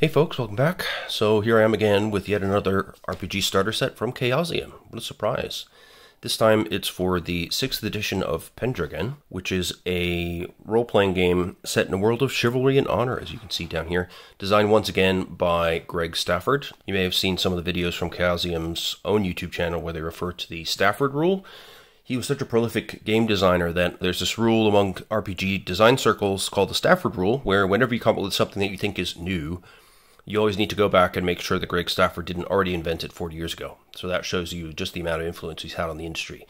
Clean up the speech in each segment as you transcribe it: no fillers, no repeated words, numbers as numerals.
Hey folks, welcome back. So here I am again with yet another RPG starter set from Chaosium. What a surprise. This time it's for the 6th edition of Pendragon, which is a role-playing game set in a world of chivalry and honor, as you can see down here. Designed once again by Greg Stafford. You may have seen some of the videos from Chaosium's own YouTube channel where they refer to the Stafford rule. He was such a prolific game designer that there's this rule among RPG design circles called the Stafford rule, where whenever you come up with something that you think is new, you always need to go back and make sure that Greg Stafford didn't already invent it 40 years ago. So that shows you just the amount of influence he's had on the industry.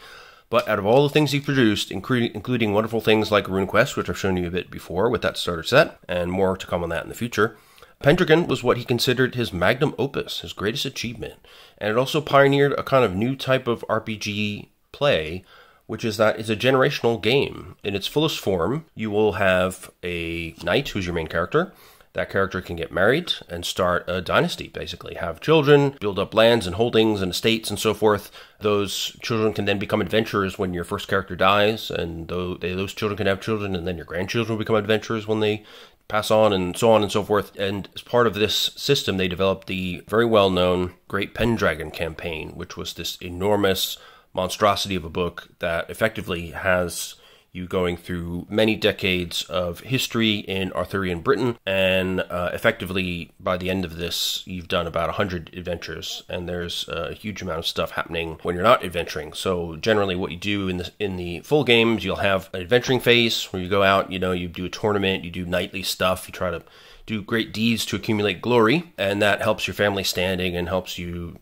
But out of all the things he produced, including wonderful things like RuneQuest, which I've shown you a bit before with that starter set, and more to come on that in the future, Pendragon was what he considered his magnum opus, his greatest achievement. And it also pioneered a kind of new type of RPG play, which is that it's a generational game. In its fullest form, you will have a knight who's your main character. That character can get married and start a dynasty, basically. Have children, build up lands and holdings and estates and so forth. Those children can then become adventurers when your first character dies, and those children can have children, and then your grandchildren will become adventurers when they pass on and so forth. And as part of this system, they developed the very well-known Great Pendragon campaign, which was this enormous monstrosity of a book that effectively has you going through many decades of history in Arthurian Britain, and effectively, by the end of this, you've done about 100 adventures, and there's a huge amount of stuff happening when you're not adventuring. So generally what you do in the full games, you'll have an adventuring phase where you go out, you do a tournament, you do knightly stuff, you try to do great deeds to accumulate glory, and that helps your family standing and helps you,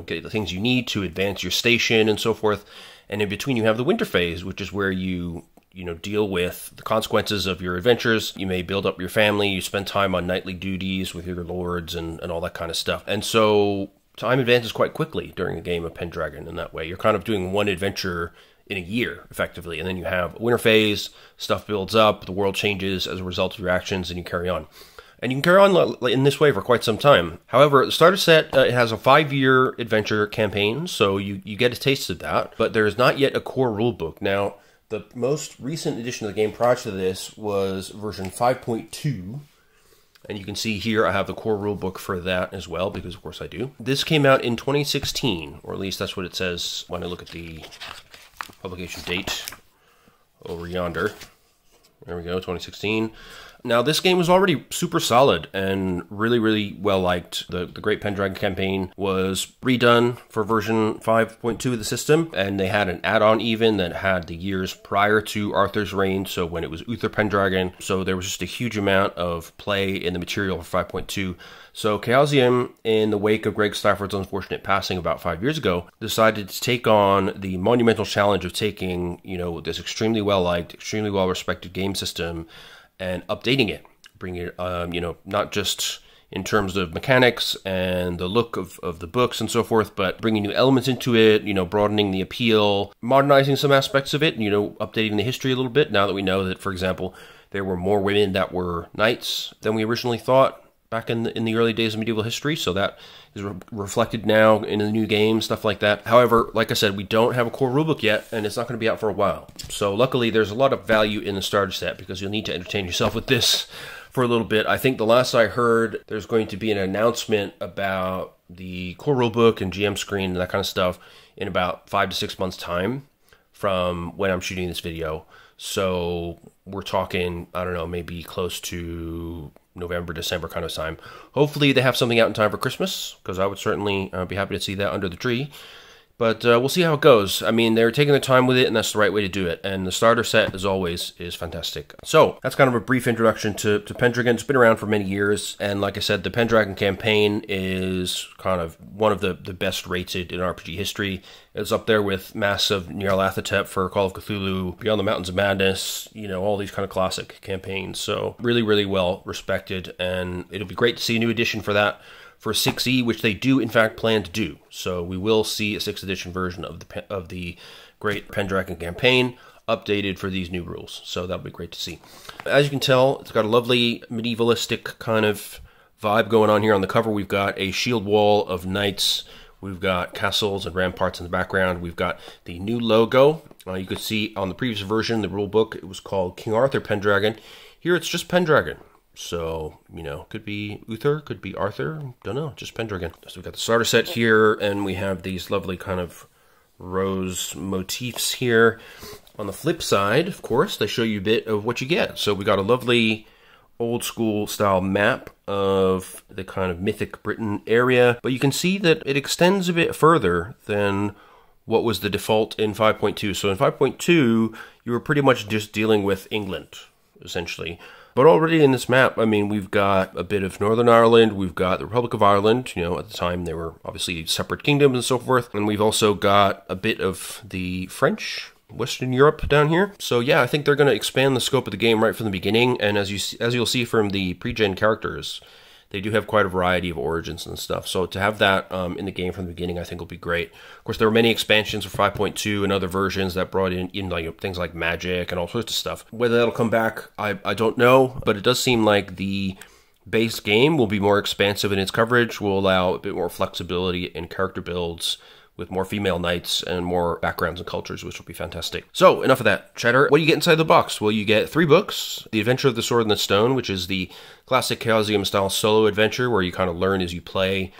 get the things you need to advance your station and so forth. And in between, you have the winter phase, which is where you deal with the consequences of your adventures. You may build up your family, you spend time on knightly duties with your lords and all that kind of stuff. And so time advances quite quickly during a game of Pendragon in that way. You're kind of doing one adventure in a year, effectively. And then you have a winter phase, stuff builds up, the world changes as a result of your actions, and you carry on. And you can carry on in this way for quite some time. However, the starter set it has a 5-year adventure campaign, so you get a taste of that. But there is not yet a core rulebook. Now, the most recent edition of the game prior to this was version 5.2. And you can see here I have the core rulebook for that as well, because of course I do. This came out in 2016, or at least that's what it says when I look at the publication date over yonder. There we go, 2016. Now, this game was already super solid and really, really well-liked. The Great Pendragon campaign was redone for version 5.2 of the system, and they had an add-on even that had the years prior to Arthur's reign, so when it was Uther Pendragon. So there was just a huge amount of play in the material for 5.2. So Chaosium, in the wake of Greg Stafford's unfortunate passing about 5 years ago, decided to take on the monumental challenge of taking, this extremely well-liked, extremely well-respected game system and updating it, bringing it, not just in terms of mechanics and the look of the books and so forth, but bringing new elements into it, broadening the appeal, modernizing some aspects of it, updating the history a little bit, now that we know that, for example, there were more women that were knights than we originally thought back in the early days of medieval history, so that is reflected now in the new game, stuff like that. However, like I said, we don't have a core rulebook yet, and it's not going to be out for a while. So luckily, there's a lot of value in the starter set, because you'll need to entertain yourself with this for a little bit. I think the last I heard, there's going to be an announcement about the core rulebook and GM screen and that kind of stuff in about 5 to 6 months' time from when I'm shooting this video. So we're talking, I don't know, maybe close to November, December kind of time. Hopefully they have something out in time for Christmas, because I would certainly be happy to see that under the tree. But we'll see how it goes. I mean, they're taking their time with it, and that's the right way to do it. And the starter set, as always, is fantastic. So that's kind of a brief introduction to Pendragon. It's been around for many years. And like I said, the Pendragon campaign is kind of one of the best rated in RPG history. It's up there with Masks of Nyarlathotep for Call of Cthulhu, Beyond the Mountains of Madness, all these kind of classic campaigns. So really, really well respected. And it'll be great to see a new edition for that for 6e, which they do in fact plan to do. So we will see a 6th edition version of the Great Pendragon campaign updated for these new rules. So that'll be great to see. As you can tell, it's got a lovely medievalistic kind of vibe going on here on the cover. We've got a shield wall of knights. We've got castles and ramparts in the background. We've got the new logo. You could see on the previous version, the rule book, it was called King Arthur Pendragon. Here it's just Pendragon. So, you know, could be Uther, could be Arthur, don't know, just Pendragon. So we've got the starter set here, and we have these lovely kind of rose motifs here. On the flip side, of course, they show you a bit of what you get. So we got a lovely old school style map of the kind of mythic Britain area, but you can see that it extends a bit further than what was the default in 5.2. So in 5.2, you were pretty much just dealing with England, essentially. But already in this map, I mean, we've got a bit of Northern Ireland, we've got the Republic of Ireland, you know, at the time they were obviously separate kingdoms and so forth, and we've also got a bit of the French, Western Europe down here. So yeah, I think they're going to expand the scope of the game right from the beginning, and as you'll see from the pre-gen characters, they do have quite a variety of origins and stuff. So to have that in the game from the beginning, I think will be great. Of course, there were many expansions for 5.2 and other versions that brought in like things like magic and all sorts of stuff. Whether that'll come back, I don't know, but it does seem like the base game will be more expansive in its coverage, will allow a bit more flexibility in character builds, with more female knights and more backgrounds and cultures, which will be fantastic. So, enough of that chatter. What do you get inside the box? Well, you get 3 books. The Adventure of the Sword and the Stone, which is the classic Chaosium-style solo adventure where you kind of learn as you play.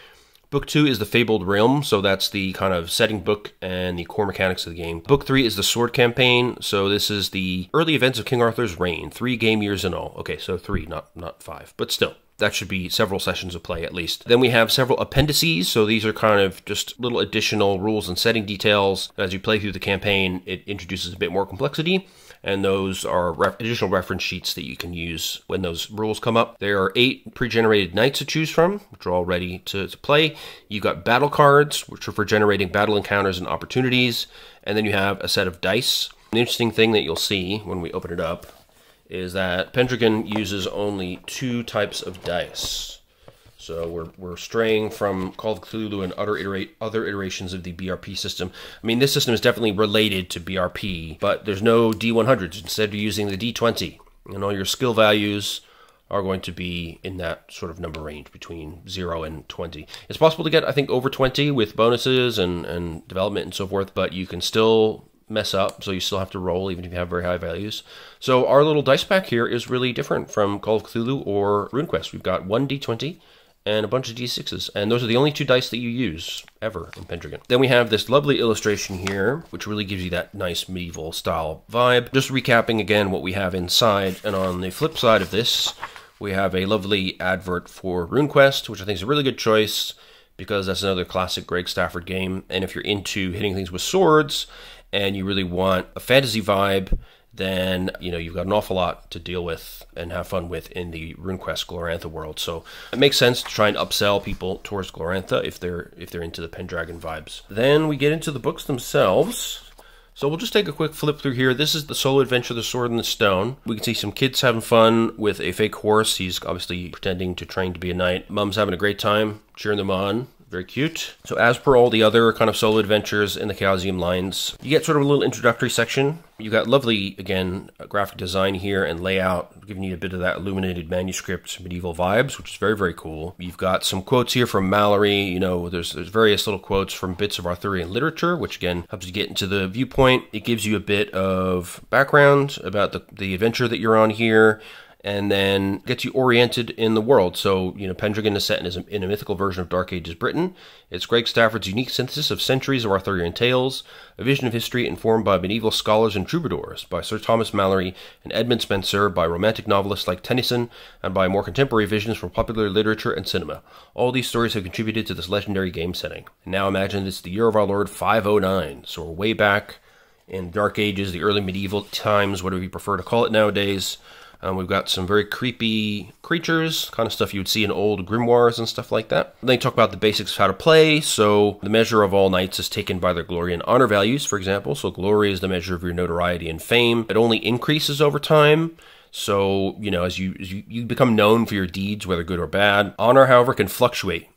Book 2 is the Fabled Realm, so that's the kind of setting book and the core mechanics of the game. Book 3 is the Sword Campaign, so this is the early events of King Arthur's reign. 3 game years in all. Okay, so 3, not 5, but still. That should be several sessions of play at least. Then we have several appendices, so these are kind of just little additional rules and setting details. As you play through the campaign, it introduces a bit more complexity, and those are additional reference sheets that you can use when those rules come up. There are 8 pre-generated knights to choose from, which are all ready to play. You've got battle cards, which are for generating battle encounters and opportunities, and then you have a set of dice. An interesting thing that you'll see when we open it up is that Pendragon uses only 2 types of dice. So we're straying from Call of Cthulhu and other iterations of the BRP system. I mean, this system is definitely related to BRP, but there's no D100s. Instead, you're using the D20. And all your skill values are going to be in that sort of number range between 0 and 20. It's possible to get, I think, over 20 with bonuses and development and so forth, but you can still mess up, so you still have to roll even if you have very high values. So our little dice pack here is really different from Call of Cthulhu or RuneQuest. We've got 1 D20 and a bunch of D6s, and those are the only 2 dice that you use ever in Pendragon. Then we have this lovely illustration here, which really gives you that nice medieval style vibe. Just recapping again what we have inside, and on the flip side of this, we have a lovely advert for RuneQuest, which I think is a really good choice because that's another classic Greg Stafford game, and if you're into hitting things with swords and you really want a fantasy vibe, then, you know, you've got an awful lot to deal with and have fun with in the RuneQuest Glorantha world. So it makes sense to try and upsell people towards Glorantha if they're into the Pendragon vibes. Then we get into the books themselves. So we'll just take a quick flip through here. This is the solo adventure, The Sword and the Stone. We can see some kids having fun with a fake horse. He's obviously pretending to train to be a knight. Mom's having a great time, cheering them on. Very cute. So as per all the other kind of solo adventures in the Chaosium lines, you get sort of a little introductory section. You got lovely, again, graphic design here and layout, giving you a bit of that illuminated manuscript medieval vibes, which is very, very cool. You've got some quotes here from Mallory. You know, there's various little quotes from bits of Arthurian literature, which again helps you get into the viewpoint. It gives you a bit of background about the adventure that you're on here, and then gets you oriented in the world. So, you know, Pendragon is set in a mythical version of Dark Ages Britain. It's Greg Stafford's unique synthesis of centuries of Arthurian tales, a vision of history informed by medieval scholars and troubadours, by Sir Thomas Malory and Edmund Spenser, by romantic novelists like Tennyson, and by more contemporary visions from popular literature and cinema. All these stories have contributed to this legendary game setting. And now imagine it's the year of our Lord 509, so we're way back in Dark Ages, the early medieval times, whatever you prefer to call it nowadays. We've got some very creepy creatures, kind of stuff you would see in old grimoires and stuff like that. Then you talk about the basics of how to play. So the measure of all knights is taken by their glory and honor values, for example. So glory is the measure of your notoriety and fame. It only increases over time. So, you know, as you become known for your deeds, whether good or bad. Honor, however, can fluctuate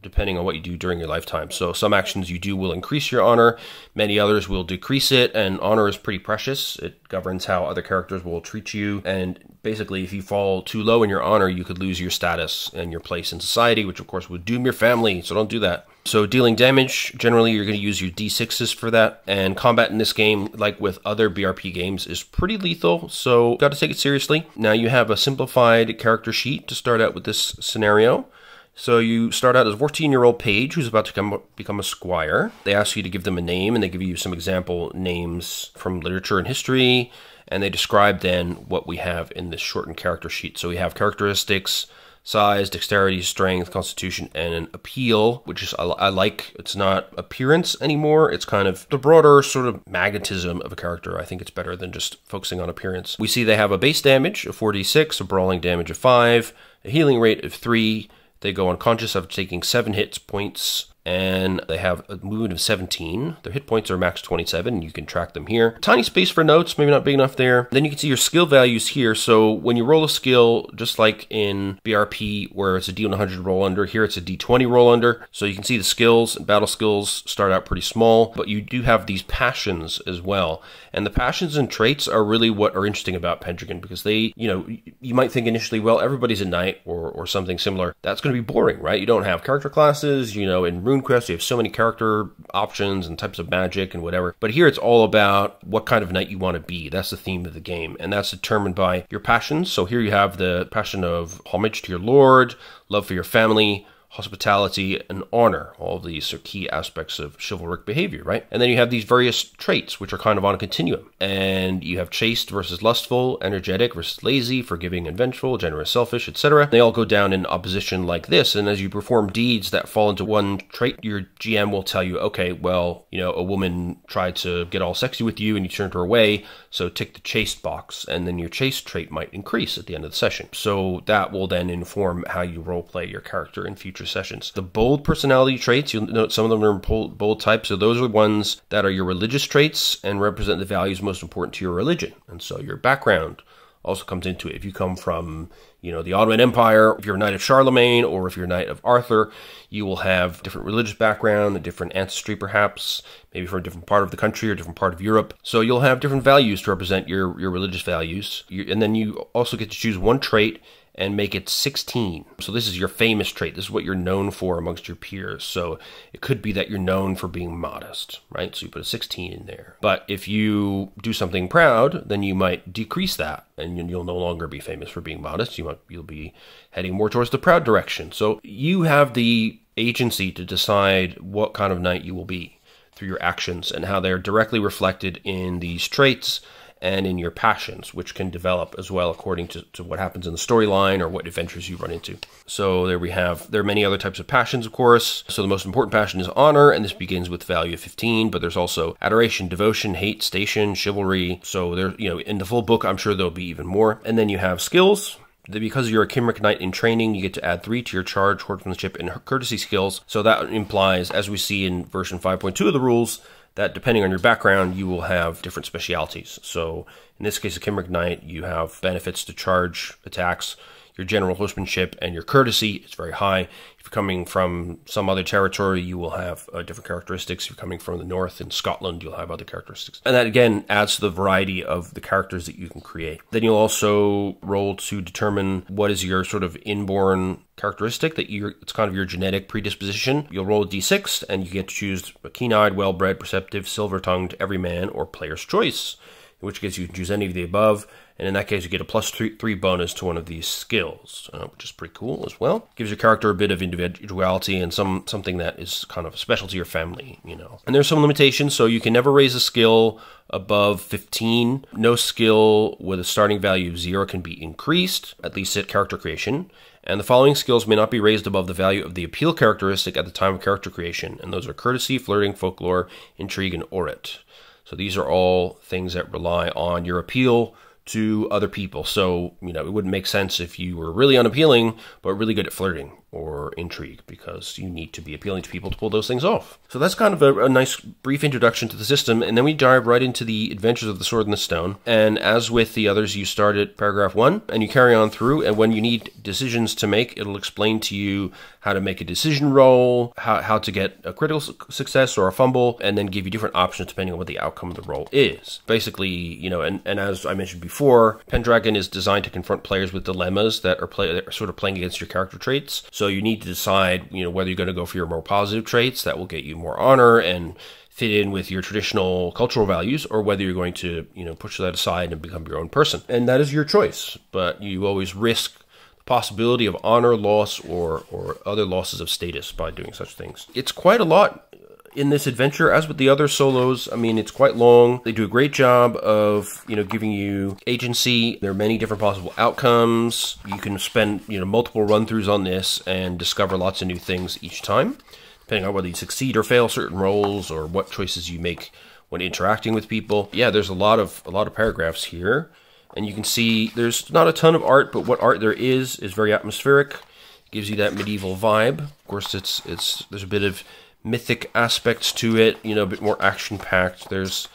depending on what you do during your lifetime. So some actions you do will increase your honor, many others will decrease it, and honor is pretty precious. It governs how other characters will treat you, and basically if you fall too low in your honor, you could lose your status and your place in society, which of course would doom your family, so don't do that. So dealing damage, generally you're going to use your d6s for that, and combat in this game, like with other BRP games, is pretty lethal, so got to take it seriously. Now you have a simplified character sheet to start out with this scenario. So you start out as a 14-year-old page who's about to become a squire. They ask you to give them a name, and they give you some example names from literature and history, and they describe then what we have in this shortened character sheet. So we have characteristics, size, dexterity, strength, constitution, and an appeal, which is I like. It's not appearance anymore. It's kind of the broader sort of magnetism of a character. I think it's better than just focusing on appearance. We see they have a base damage of 4d6, a brawling damage of 5, a healing rate of 3. They go unconscious after taking 7 hit points, and they have a movement of 17. Their hit points are max 27, and you can track them here. Tiny space for notes, maybe not big enough there. Then you can see your skill values here. So when you roll a skill, just like in BRP, where it's a D100 roll under, here it's a D20 roll under. So you can see the skills, battle skills start out pretty small, but you do have these passions as well. And the passions and traits are really what are interesting about Pendragon, because they, you might think initially, well, everybody's a knight or something similar. That's going to be boring, right? You don't have character classes, in RuneQuest, you have so many character options and types of magic and whatever. But here it's all about what kind of knight you want to be. That's the theme of the game. And that's determined by your passions. So here you have the passion of homage to your lord, love for your family, hospitality, and honor. All of these are key aspects of chivalric behavior, right? And then you have these various traits, which are kind of on a continuum. And you have chaste versus lustful, energetic versus lazy, forgiving and vengeful, generous, selfish, etc. They all go down in opposition like this. And as you perform deeds that fall into one trait, your GM will tell you, okay, well, a woman tried to get all sexy with you and you turned her away, so tick the chaste box. And then your chaste trait might increase at the end of the session. So that will then inform how you roleplay your character in future sessions. The bold personality traits, you'll note some of them are bold types, so those are ones that are your religious traits and represent the values most important to your religion. And so your background also comes into it. If you come from, the Ottoman Empire, if you're a knight of Charlemagne, or if you're a knight of Arthur, you will have different religious background, a different ancestry perhaps, maybe from a different part of the country or different part of Europe. So you'll have different values to represent your religious values. And then you also get to choose one trait and make it 16. So this is your famous trait. This is what you're known for amongst your peers. So it could be that you're known for being modest, right? So you put a 16 in there. But if you do something proud, then you might decrease that, and you'll no longer be famous for being modest. You'll be heading more towards the proud direction. So you have the agency to decide what kind of knight you will be through your actions and how they're directly reflected in these traits and in your passions, which can develop as well according to what happens in the storyline or what adventures you run into. So there are many other types of passions, of course. So the most important passion is honor, and this begins with value of 15, but there's also adoration, devotion, hate, station, chivalry. So there, in the full book, I'm sure there'll be even more. And then you have skills. Because you're a Chimeric Knight in training, you get to add 3 to your charge, horsemanship, and courtesy skills. So that implies, as we see in version 5.2 of the rules, that depending on your background, you will have different specialities. So in this case, a Chimeric Knight, you have benefits to charge attacks, your general horsemanship, and your courtesy is very high. If you're coming from some other territory, you will have different characteristics. If you're coming from the north in Scotland, you'll have other characteristics. And that, again, adds to the variety of the characters that you can create. Then you'll also roll to determine what is your sort of inborn characteristic, it's kind of your genetic predisposition. You'll roll a d6, and you get to choose a keen-eyed, well-bred, perceptive, silver-tongued, everyman, or player's choice, in which case you can choose any of the above. And in that case, you get a plus 3 bonus to one of these skills, which is pretty cool as well. Gives your character a bit of individuality and something that is kind of special to your family, And there's some limitations, so you can never raise a skill above 15. No skill with a starting value of 0 can be increased, at least at character creation. And the following skills may not be raised above the value of the appeal characteristic at the time of character creation, and those are courtesy, flirting, folklore, intrigue, and orit. So these are all things that rely on your appeal to other people. So, it wouldn't make sense if you were really unappealing, but really good at flirting or intrigue, because you need to be appealing to people to pull those things off. So that's kind of a nice brief introduction to the system, and then we dive right into the adventures of the Sword and the Stone. And as with the others, you start at paragraph 1, and you carry on through, and when you need decisions to make, it'll explain to you how to make a decision roll, how to get a critical success or a fumble, and then give you different options depending on what the outcome of the roll is. Basically, and as I mentioned before, Pendragon is designed to confront players with dilemmas that are sort of playing against your character traits. So you need need to decide, whether you're going to go for your more positive traits that will get you more honor and fit in with your traditional cultural values, or whether you're going to, push that aside and become your own person. And that is your choice, but you always risk the possibility of honor loss or other losses of status by doing such things. It's quite a lot in this adventure, as with the other solos. I mean, it's quite long. They do a great job of, giving you agency. There are many different possible outcomes. You can spend, multiple run-throughs on this and discover lots of new things each time, depending on whether you succeed or fail certain roles or what choices you make when interacting with people. Yeah, there's a lot of paragraphs here, and you can see there's not a ton of art, but what art there is very atmospheric. It gives you that medieval vibe. Of course, there's a bit of mythic aspects to it, a bit more action-packed. There's,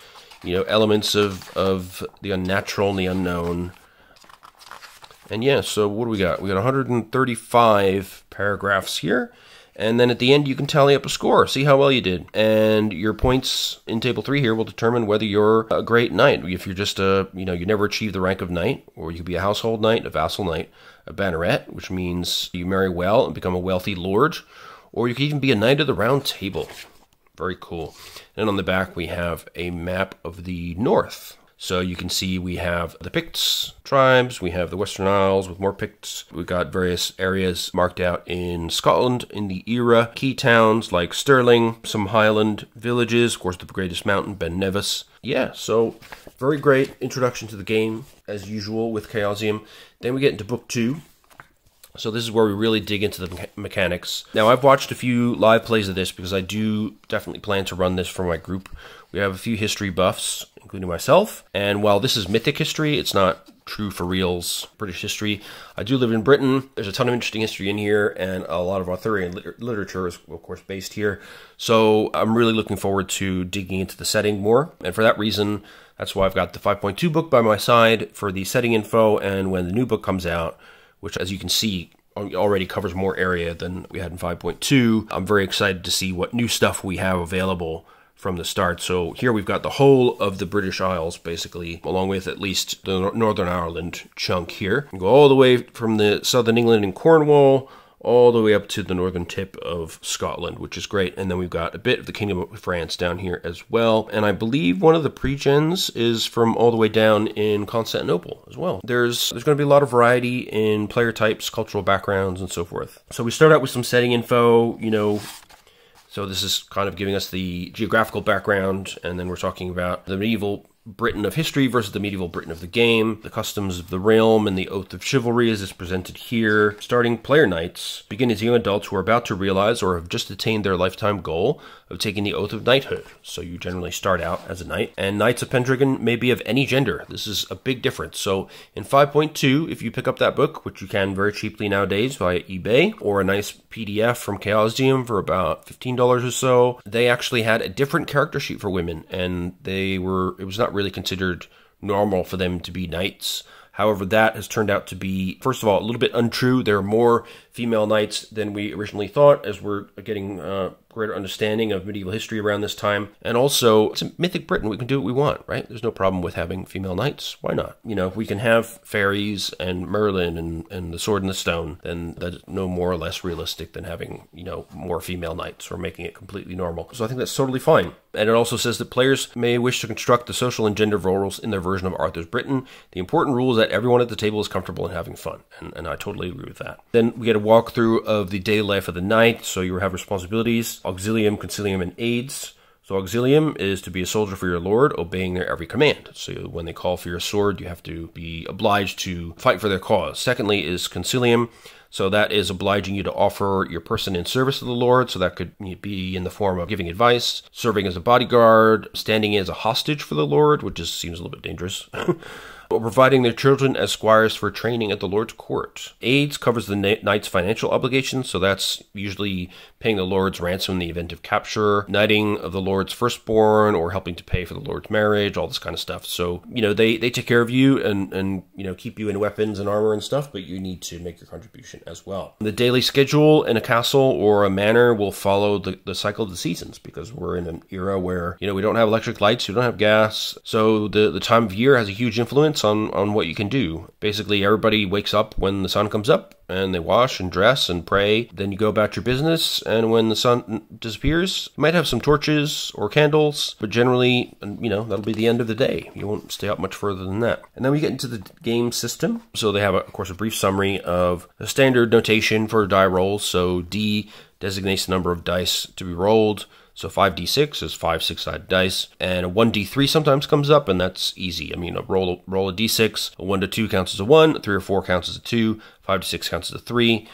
elements of the unnatural and the unknown. And yeah, so what do we got? We got 135 paragraphs here. And then at the end, you can tally up a score, see how well you did. And your points in Table 3 here will determine whether you're a great knight. If you're just you never achieve the rank of knight, or you could be a household knight, a vassal knight, a banneret, which means you marry well and become a wealthy lord, or you could even be a knight of the round table. Very cool. And on the back, we have a map of the north. So you can see we have the Picts tribes, we have the Western Isles with more Picts. We've got various areas marked out in Scotland in the era. Key towns like Stirling, some Highland villages, of course the greatest mountain, Ben Nevis. Yeah, so very great introduction to the game, as usual with Chaosium. Then we get into Book 2. So this is where we really dig into the mechanics. Now, I've watched a few live plays of this because I do definitely plan to run this for my group. We have a few history buffs, including myself. And while this is mythic history, it's not true for reals British history. I do live in Britain. There's a ton of interesting history in here, and a lot of Arthurian literature is, of course, based here. So I'm really looking forward to digging into the setting more. And for that reason, that's why I've got the 5.2 book by my side for the setting info. And when the new book comes out, which, as you can see, already covers more area than we had in 5.2. I'm very excited to see what new stuff we have available from the start. So here we've got the whole of the British Isles, basically, along with at least the Northern Ireland chunk here. We go all the way from the southern England and Cornwall, all the way up to the northern tip of Scotland, which is great. And then we've got a bit of the Kingdom of France down here as well. And I believe one of the pregens is from all the way down in Constantinople as well. There's going to be a lot of variety in player types, cultural backgrounds, and so forth. So we start out with some setting info, so this is kind of giving us the geographical background, and then we're talking about the medieval Britain of history versus the medieval Britain of the game, the customs of the realm, and the Oath of Chivalry as is presented here. Starting player knights begin as young adults who are about to realize or have just attained their lifetime goal of taking the Oath of Knighthood. So you generally start out as a knight. And Knights of Pendragon may be of any gender. This is a big difference. So in 5.2, if you pick up that book, which you can very cheaply nowadays via eBay, or a nice PDF from Chaosium for about $15 or so, they actually had a different character sheet for women, and it was not really considered normal for them to be knights. However, that has turned out to be, first of all, a little bit untrue. There are more female knights than we originally thought, as we're getting greater understanding of medieval history around this time. And also, it's a mythic Britain. We can do what we want, right? There's no problem with having female knights. Why not? If we can have fairies and Merlin and the Sword and the Stone, then that's no more or less realistic than having, more female knights or making it completely normal. So I think that's totally fine. And it also says that players may wish to construct the social and gender roles in their version of Arthur's Britain. The important rule is that everyone at the table is comfortable and having fun. And I totally agree with that. Then we get a walkthrough of the daily life of the knight. So you have responsibilities, auxilium, concilium, and aids. So auxilium is to be a soldier for your lord, obeying their every command. So when they call for your sword, you have to be obliged to fight for their cause. Secondly is concilium. So that is obliging you to offer your person in service to the Lord. So that could be in the form of giving advice, serving as a bodyguard, standing as a hostage for the Lord, which just seems a little bit dangerous. Or providing their children as squires for training at the Lord's court. Aids covers the knight's financial obligations, so that's usually paying the Lord's ransom in the event of capture, knighting of the Lord's firstborn, or helping to pay for the Lord's marriage, all this kind of stuff. So, they take care of you and keep you in weapons and armor and stuff, but you need to make your contribution as well. The daily schedule in a castle or a manor will follow the cycle of the seasons, because we're in an era where, we don't have electric lights, we don't have gas, so the time of year has a huge influence. limits on what you can do. Basically, everybody wakes up when the sun comes up, and they wash and dress and pray. Then you go about your business, and when the sun disappears, you might have some torches or candles, but generally, that'll be the end of the day. You won't stay up much further than that. And then we get into the game system. So they have, of course, a brief summary of the standard notation for die rolls. So D designates the number of dice to be rolled. So 5d6 is 5 6-sided dice, and a 1d3 sometimes comes up, and that's easy. Roll a d6, a 1 to 2 counts as a 1, a 3 or 4 counts as a 2, 5 to 6 counts as a 3,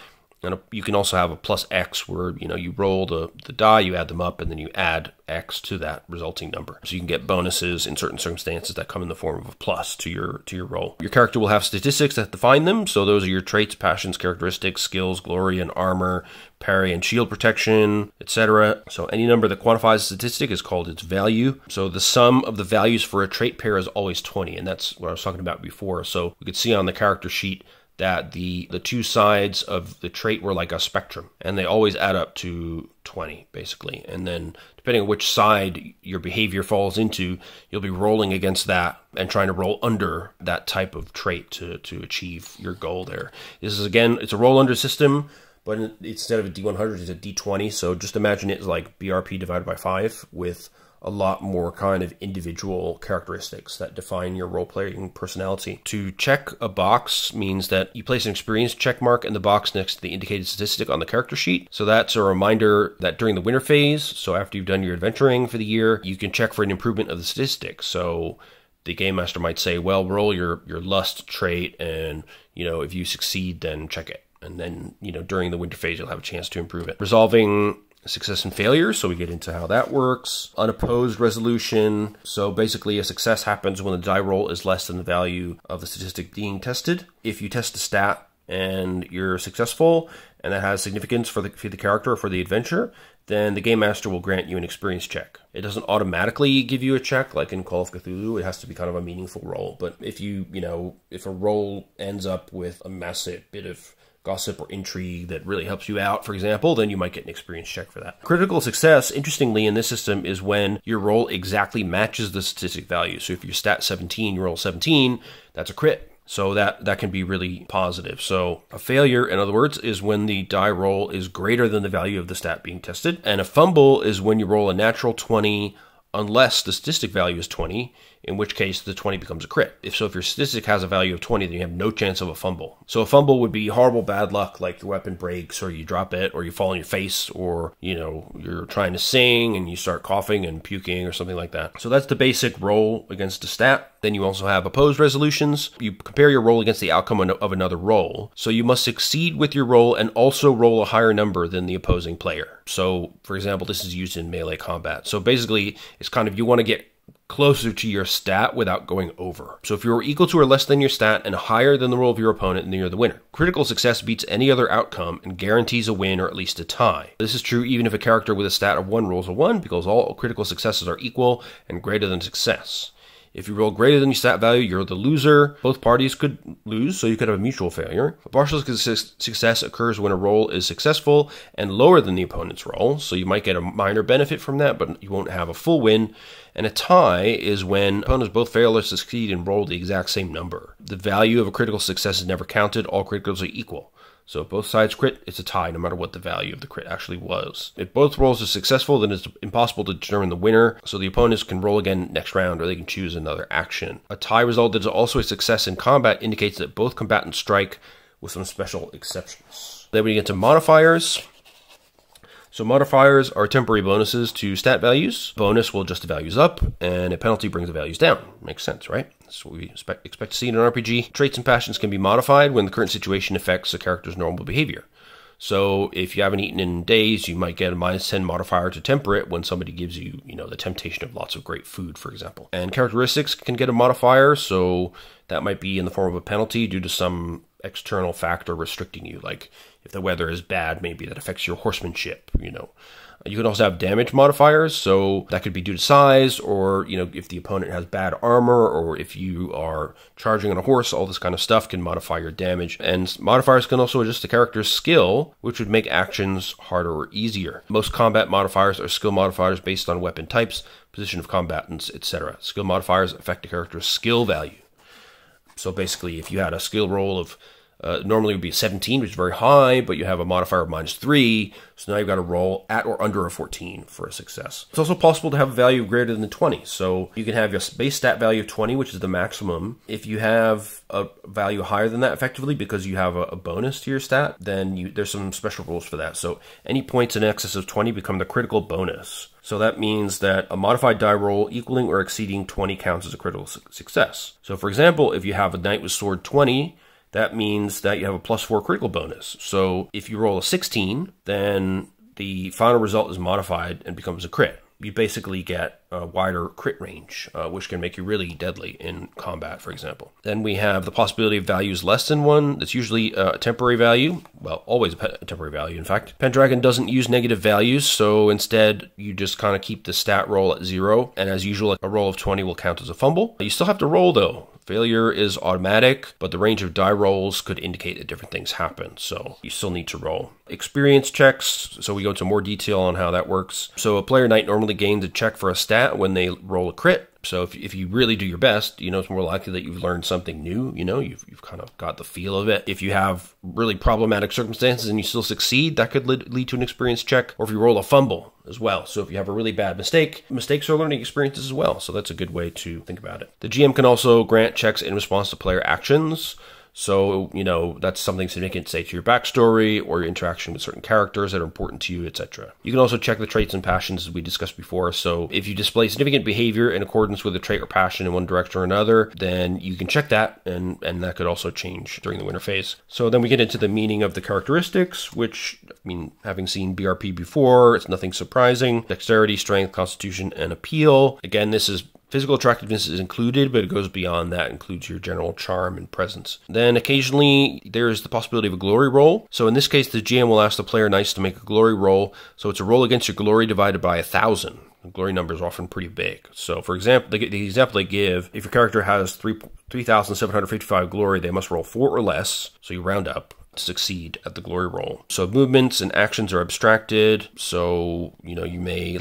and you can also have a plus X where, you roll the die, you add them up, and then you add X to that resulting number. So you can get bonuses in certain circumstances that come in the form of a plus to your roll. Your character will have statistics that define them, so those are your traits, passions, characteristics, skills, glory, and armor, parry and shield protection, etc. So any number that quantifies a statistic is called its value. So the sum of the values for a trait pair is always 20, and that's what I was talking about before. So we could see on the character sheet that the two sides of the trait were like a spectrum, and they always add up to 20, basically. And then depending on which side your behavior falls into, you'll be rolling against that and trying to roll under that type of trait to achieve your goal there. This is, again, it's a roll under system, but instead of a D100, it's a D20. So just imagine it as like BRP divided by 5 with a lot more kind of individual characteristics that define your role-playing personality. To check a box means that you place an experience check mark in the box next to the indicated statistic on the character sheet. So that's a reminder that during the winter phase, so after you've done your adventuring for the year, you can check for an improvement of the statistic. So the game master might say, well, roll your lust trait, and if you succeed, then check it. And then, during the winter phase, you'll have a chance to improve it. Resolving success and failure, so we get into how that works. Unopposed resolution, so basically a success happens when the die roll is less than the value of the statistic being tested. If you test a stat and you're successful, and that has significance for the character or for the adventure, then the Game Master will grant you an experience check. It doesn't automatically give you a check, like in Call of Cthulhu. It has to be kind of a meaningful roll. But if if a roll ends up with a massive bit of gossip or intrigue that really helps you out, for example, then you might get an experience check for that. Critical success, interestingly, in this system is when your roll exactly matches the statistic value. So if you're stat 17, you roll 17, that's a crit. So that can be really positive. So a failure, in other words, is when the die roll is greater than the value of the stat being tested. And a fumble is when you roll a natural 20 unless the statistic value is 20, in which case the 20 becomes a crit. If your statistic has a value of 20, then you have no chance of a fumble. So a fumble would be horrible bad luck, like your weapon breaks, or you drop it, or you fall on your face, or, you're trying to sing and you start coughing and puking or something like that. So that's the basic roll against a stat. Then you also have opposed resolutions. You compare your roll against the outcome of another roll. So you must succeed with your roll and also roll a higher number than the opposing player. So, for example, this is used in melee combat. So basically, it's kind of, you want to get closer to your stat without going over. So if you're equal to or less than your stat and higher than the roll of your opponent, then you're the winner. Critical success beats any other outcome and guarantees a win or at least a tie. This is true even if a character with a stat of 1 rolls a 1, because all critical successes are equal and greater than success. If you roll greater than your stat value, you're the loser. Both parties could lose, so you could have a mutual failure. A partial success occurs when a roll is successful and lower than the opponent's roll, so you might get a minor benefit from that, but you won't have a full win. And a tie is when opponents both fail or succeed and roll the exact same number. The value of a critical success is never counted. All criticals are equal. So if both sides crit, it's a tie, no matter what the value of the crit actually was. If both rolls are successful, then it's impossible to determine the winner, so the opponents can roll again next round, or they can choose another action. A tie result that is also a success in combat indicates that both combatants strike, with some special exceptions. Then we get to modifiers. So modifiers are temporary bonuses to stat values. Bonus will adjust the values up, and a penalty brings the values down. Makes sense, right? That's what we expect to see in an RPG. Traits and passions can be modified when the current situation affects a character's normal behavior. So if you haven't eaten in days, you might get a -10 modifier to temperate when somebody gives you, the temptation of lots of great food, for example. And characteristics can get a modifier, so that might be in the form of a penalty due to some external factor restricting you, like if the weather is bad, maybe that affects your horsemanship, You can also have damage modifiers, so that could be due to size, or, if the opponent has bad armor, or if you are charging on a horse, all this kind of stuff can modify your damage. And modifiers can also adjust the character's skill, which would make actions harder or easier. Most combat modifiers are skill modifiers based on weapon types, position of combatants, etc. Skill modifiers affect the character's skill value. So basically, if you had a skill roll of normally it would be a 17, which is very high, but you have a modifier of -3, so now you've got to roll at or under a 14 for a success. It's also possible to have a value greater than 20, so you can have your base stat value of 20, which is the maximum. If you have a value higher than that, effectively, because you have a bonus to your stat, then there's some special rules for that. So any points in excess of 20 become the critical bonus. So that means that a modified die roll equaling or exceeding 20 counts as a critical success. So for example, if you have a knight with sword 20, that means that you have a +4 critical bonus. So if you roll a 16, then the final result is modified and becomes a crit. You basically get a wider crit range, which can make you really deadly in combat, for example. Then we have the possibility of values less than 1. That's usually a temporary value. Well, always a temporary value, in fact. Pendragon doesn't use negative values, so instead you just kind of keep the stat roll at 0. And as usual, a roll of 20 will count as a fumble. You still have to roll, though. Failure is automatic, but the range of die rolls could indicate that different things happen, so you still need to roll. Experience checks, so we go into more detail on how that works. So a player knight normally gains a check for a stat when they roll a crit. So if you really do your best, it's more likely that you've learned something new, you've kind of got the feel of it. If you have really problematic circumstances and you still succeed, that could lead to an experience check, or if you roll a fumble as well. So if you have a really bad mistake, mistakes are learning experiences as well. So that's a good way to think about it. The GM can also grant checks in response to player actions. So, that's something significant, say, to your backstory or your interaction with certain characters that are important to you, etc. You can also check the traits and passions, as we discussed before. So if you display significant behavior in accordance with a trait or passion in one direction or another, then you can check that, and that could also change during the winter phase. So then we get into the meaning of the characteristics, which, having seen BRP before, it's nothing surprising. Dexterity, strength, constitution, and appeal. Again, this is physical attractiveness is included, but it goes beyond that. It includes your general charm and presence. Then occasionally there is the possibility of a glory roll. So in this case, the GM will ask the player knights to make a glory roll. So it's a roll against your glory divided by 1,000. The glory number is often pretty big. So for example, the example they give, if your character has 3,755 glory, they must roll 4 or less. So you round up to succeed at the glory roll. So movements and actions are abstracted. So, you may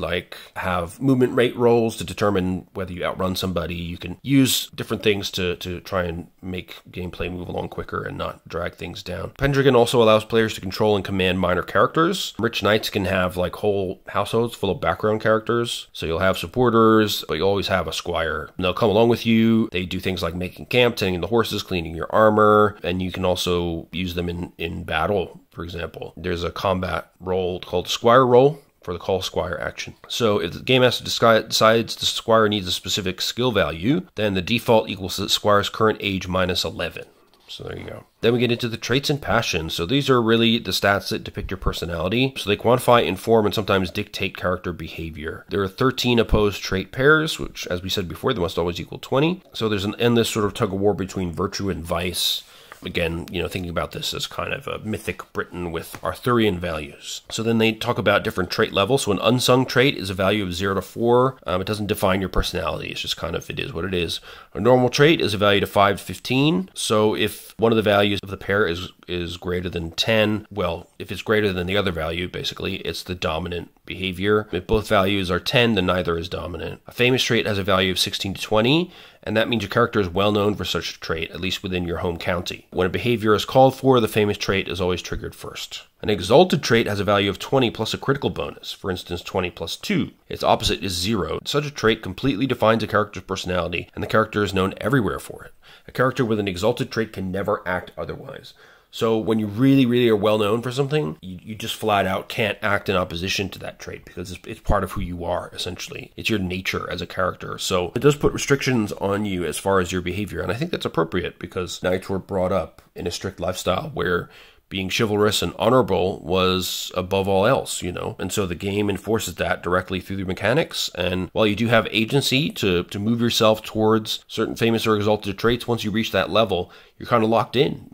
have movement rate rolls to determine whether you outrun somebody. You can use different things to try and make gameplay move along quicker and not drag things down. Pendragon also allows players to control and command minor characters. Rich knights can have whole households full of background characters. So you'll have supporters, but you always have a squire. And they'll come along with you. They do things like making camp, tending the horses, cleaning your armor, and you can also use them in battle, for example. There's a combat role called Squire roll for the call squire action. So if the game master decides the squire needs a specific skill value, then the default equals the squire's current age minus 11. So there you go. Then we get into the traits and passions. So these are really the stats that depict your personality. So they quantify, inform, and sometimes dictate character behavior. There are 13 opposed trait pairs, which, as we said before, they must always equal 20. So there's an endless sort of tug of war between virtue and vice. Again, thinking about this as kind of a mythic Britain with Arthurian values. So then they talk about different trait levels. So an unsung trait is a value of 0 to 4. It doesn't define your personality. It's just kind of, it is what it is. A normal trait is a value of 5 to 15. So if one of the values of the pair is greater than 10, well, if it's greater than the other value, basically, it's the dominant behavior. If both values are 10, then neither is dominant. A famous trait has a value of 16 to 20. And that means your character is well known for such a trait, at least within your home county. When a behavior is called for, the famous trait is always triggered first. An exalted trait has a value of 20 plus a critical bonus, for instance 20 plus 2. Its opposite is 0. Such a trait completely defines a character's personality, and the character is known everywhere for it. A character with an exalted trait can never act otherwise. So when you really, really are well known for something, you just flat out can't act in opposition to that trait because it's part of who you are, essentially. It's your nature as a character. So it does put restrictions on you as far as your behavior. And I think that's appropriate because knights were brought up in a strict lifestyle where being chivalrous and honorable was above all else, And so the game enforces that directly through the mechanics. And while you do have agency to move yourself towards certain famous or exalted traits, once you reach that level, you're kind of locked in,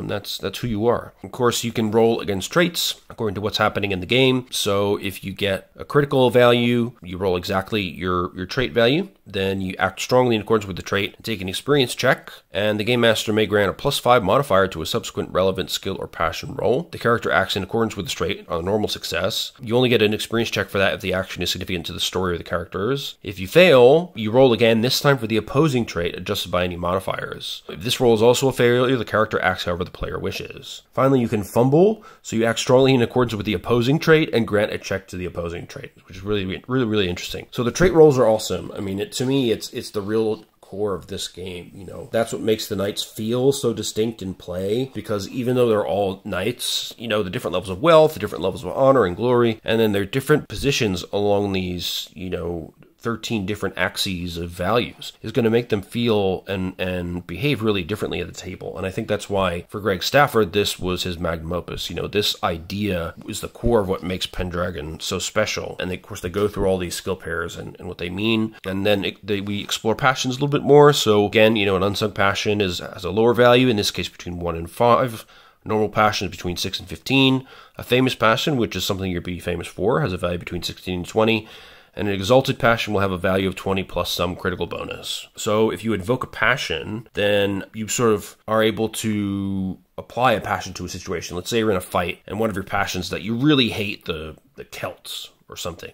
that's who you are. Of course, you can roll against traits according to what's happening in the game. So if you get a critical value, you roll exactly your trait value. then you act strongly in accordance with the trait and take an experience check, and the Game Master may grant a +5 modifier to a subsequent relevant skill or passion roll. The character acts in accordance with the trait on a normal success. You only get an experience check for that if the action is significant to the story of the characters. If you fail, you roll again, this time for the opposing trait, adjusted by any modifiers. If this roll is also a failure, the character acts however the player wishes. Finally, you can fumble, so you act strongly in accordance with the opposing trait and grant a check to the opposing trait, which is really interesting. So the trait rolls are awesome. I mean, to me, it's the real core of this game. You know, that's what makes the knights feel so distinct in play, because even though they're all knights, you know, the different levels of wealth, the different levels of honor and glory, and then their different positions along these, you know, 13 different axes of values is going to make them feel and behave really differently at the table. And I think that's why for Greg Stafford, this was his magnum opus. You know, this idea is the core of what makes Pendragon so special. And of course, they go through all these skill pairs and what they mean. And then we explore passions a little bit more. So again, you know, an unsung passion has a lower value, in this case between 1 and 5. Normal passion is between 6 and 15. A famous passion, which is something you'll be famous for, has a value between 16 and 20. And an exalted passion will have a value of 20 plus some critical bonus. So if you invoke a passion, then you sort of are able to apply a passion to a situation. Let's say you're in a fight, and one of your passions that you really hate the Celts or something.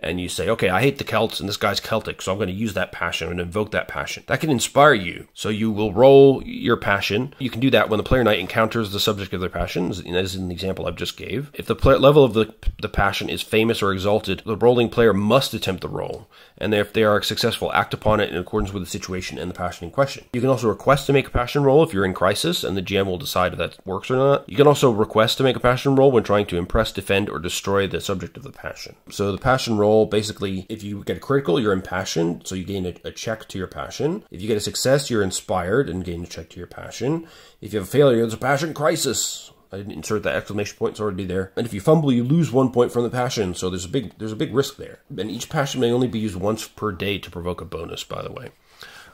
And you say, okay, I hate the Celts, and this guy's Celtic, so I'm going to use that passion and invoke that passion. That can inspire you. So you will roll your passion. You can do that when the player knight encounters the subject of their passion, as in the example I just gave. If the level of the passion is famous or exalted, the rolling player must attempt the roll. And if they are successful, act upon it in accordance with the situation and the passion in question. You can also request to make a passion roll if you're in crisis, and the GM will decide if that works or not. You can also request to make a passion roll when trying to impress, defend, or destroy the subject of the passion. So the passion roll, basically, if you get a critical, you're impassioned, so you gain a check to your passion. If you get a success, you're inspired and gain a check to your passion. If you have a failure, there's a passion crisis. I didn't insert that exclamation point, it's already there. And if you fumble, you lose 1 point from the passion, so there's a big risk there. And each passion may only be used once per day to provoke a bonus, by the way.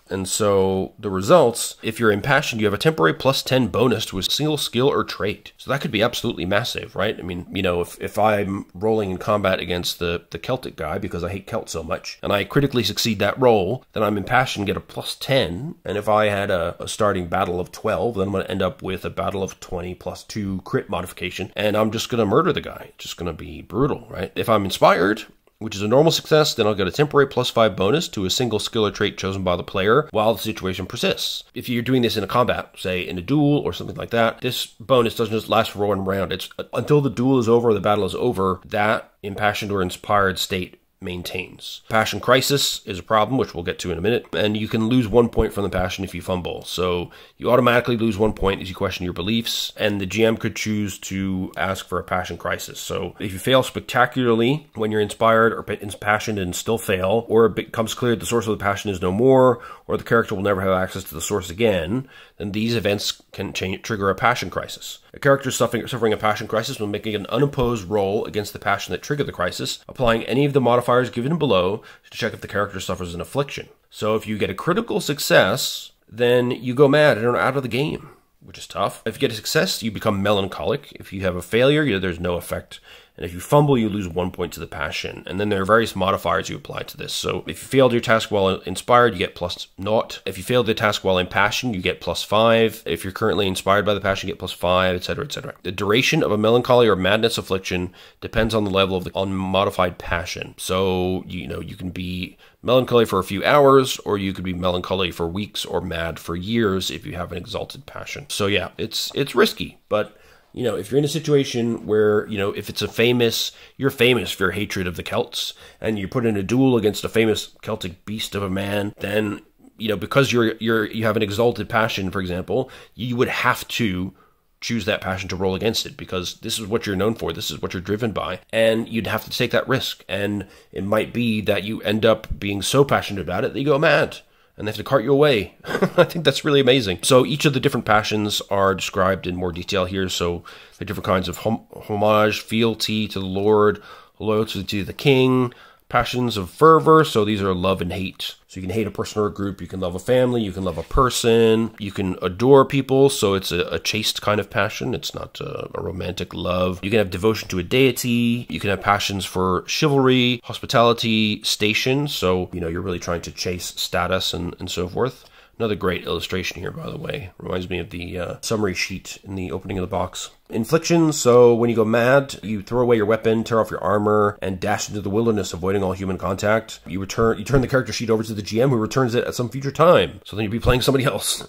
And so the results, if you're impassioned, you have a temporary +10 bonus to a single skill or trait. So that could be absolutely massive, right? I mean, you know, if I'm rolling in combat against the Celtic guy because I hate Celts so much, and I critically succeed that roll, then I'm impassioned, get a +10. And if I had a starting battle of 12, then I'm going to end up with a battle of 20 +2 crit modification, and I'm just going to murder the guy. It's just going to be brutal, right? If I'm inspired, which is a normal success, then I'll get a temporary +5 bonus to a single skill or trait chosen by the player while the situation persists. If you're doing this in a combat, say in a duel or something like that, this bonus doesn't just last for 1 round. It's until the duel is over or the battle is over, that impassioned or inspired state maintains. Passion crisis is a problem, which we'll get to in a minute, and you can lose 1 point from the passion if you fumble. So you automatically lose 1 point as you question your beliefs, and the GM could choose to ask for a passion crisis. So if you fail spectacularly when you're inspired or impassioned and still fail, or it becomes clear the source of the passion is no more, or the character will never have access to the source again, then these events can trigger a passion crisis. A character suffering a passion crisis will make an unopposed roll against the passion that triggered the crisis, applying any of the modifiers given below to check if the character suffers an affliction. So if you get a critical success, then you go mad and are out of the game, which is tough. If you get a success, you become melancholic. If you have a failure, there's no effect. And if you fumble, you lose 1 point to the passion. And then there are various modifiers you apply to this. So if you failed your task while inspired, you get +0. If you failed the task while impassioned, you get +5. If you're currently inspired by the passion, you get +5, etc., etc. The duration of a melancholy or madness affliction depends on the level of the unmodified passion. So, you know, you can be melancholy for a few hours, or you could be melancholy for weeks or mad for years if you have an exalted passion. So yeah, it's risky, but you know, if you're in a situation where, you know, if it's you're famous for your hatred of the Celts, and you put in a duel against a famous Celtic beast of a man, then, you know, because you have an exalted passion, for example, you would have to choose that passion to roll against it, because this is what you're known for, this is what you're driven by, and you'd have to take that risk. And it might be that you end up being so passionate about it that you go mad, and they have to cart you away. I think that's really amazing. So each of the different passions are described in more detail here. So the different kinds of homage, fealty to the Lord, loyalty to the king, Passions of Fervor, so these are love and hate. So you can hate a person or a group, you can love a family, you can love a person, you can adore people, so it's a chaste kind of passion, it's not a romantic love. You can have devotion to a deity, you can have passions for chivalry, hospitality, station, so, you're really trying to chase status and so forth. Another great illustration here, by the way. Reminds me of the summary sheet in the opening of the box. Inflictions, so when you go mad, you throw away your weapon, tear off your armor, and dash into the wilderness, avoiding all human contact. You turn the character sheet over to the GM, who returns it at some future time. So then you'll be playing somebody else.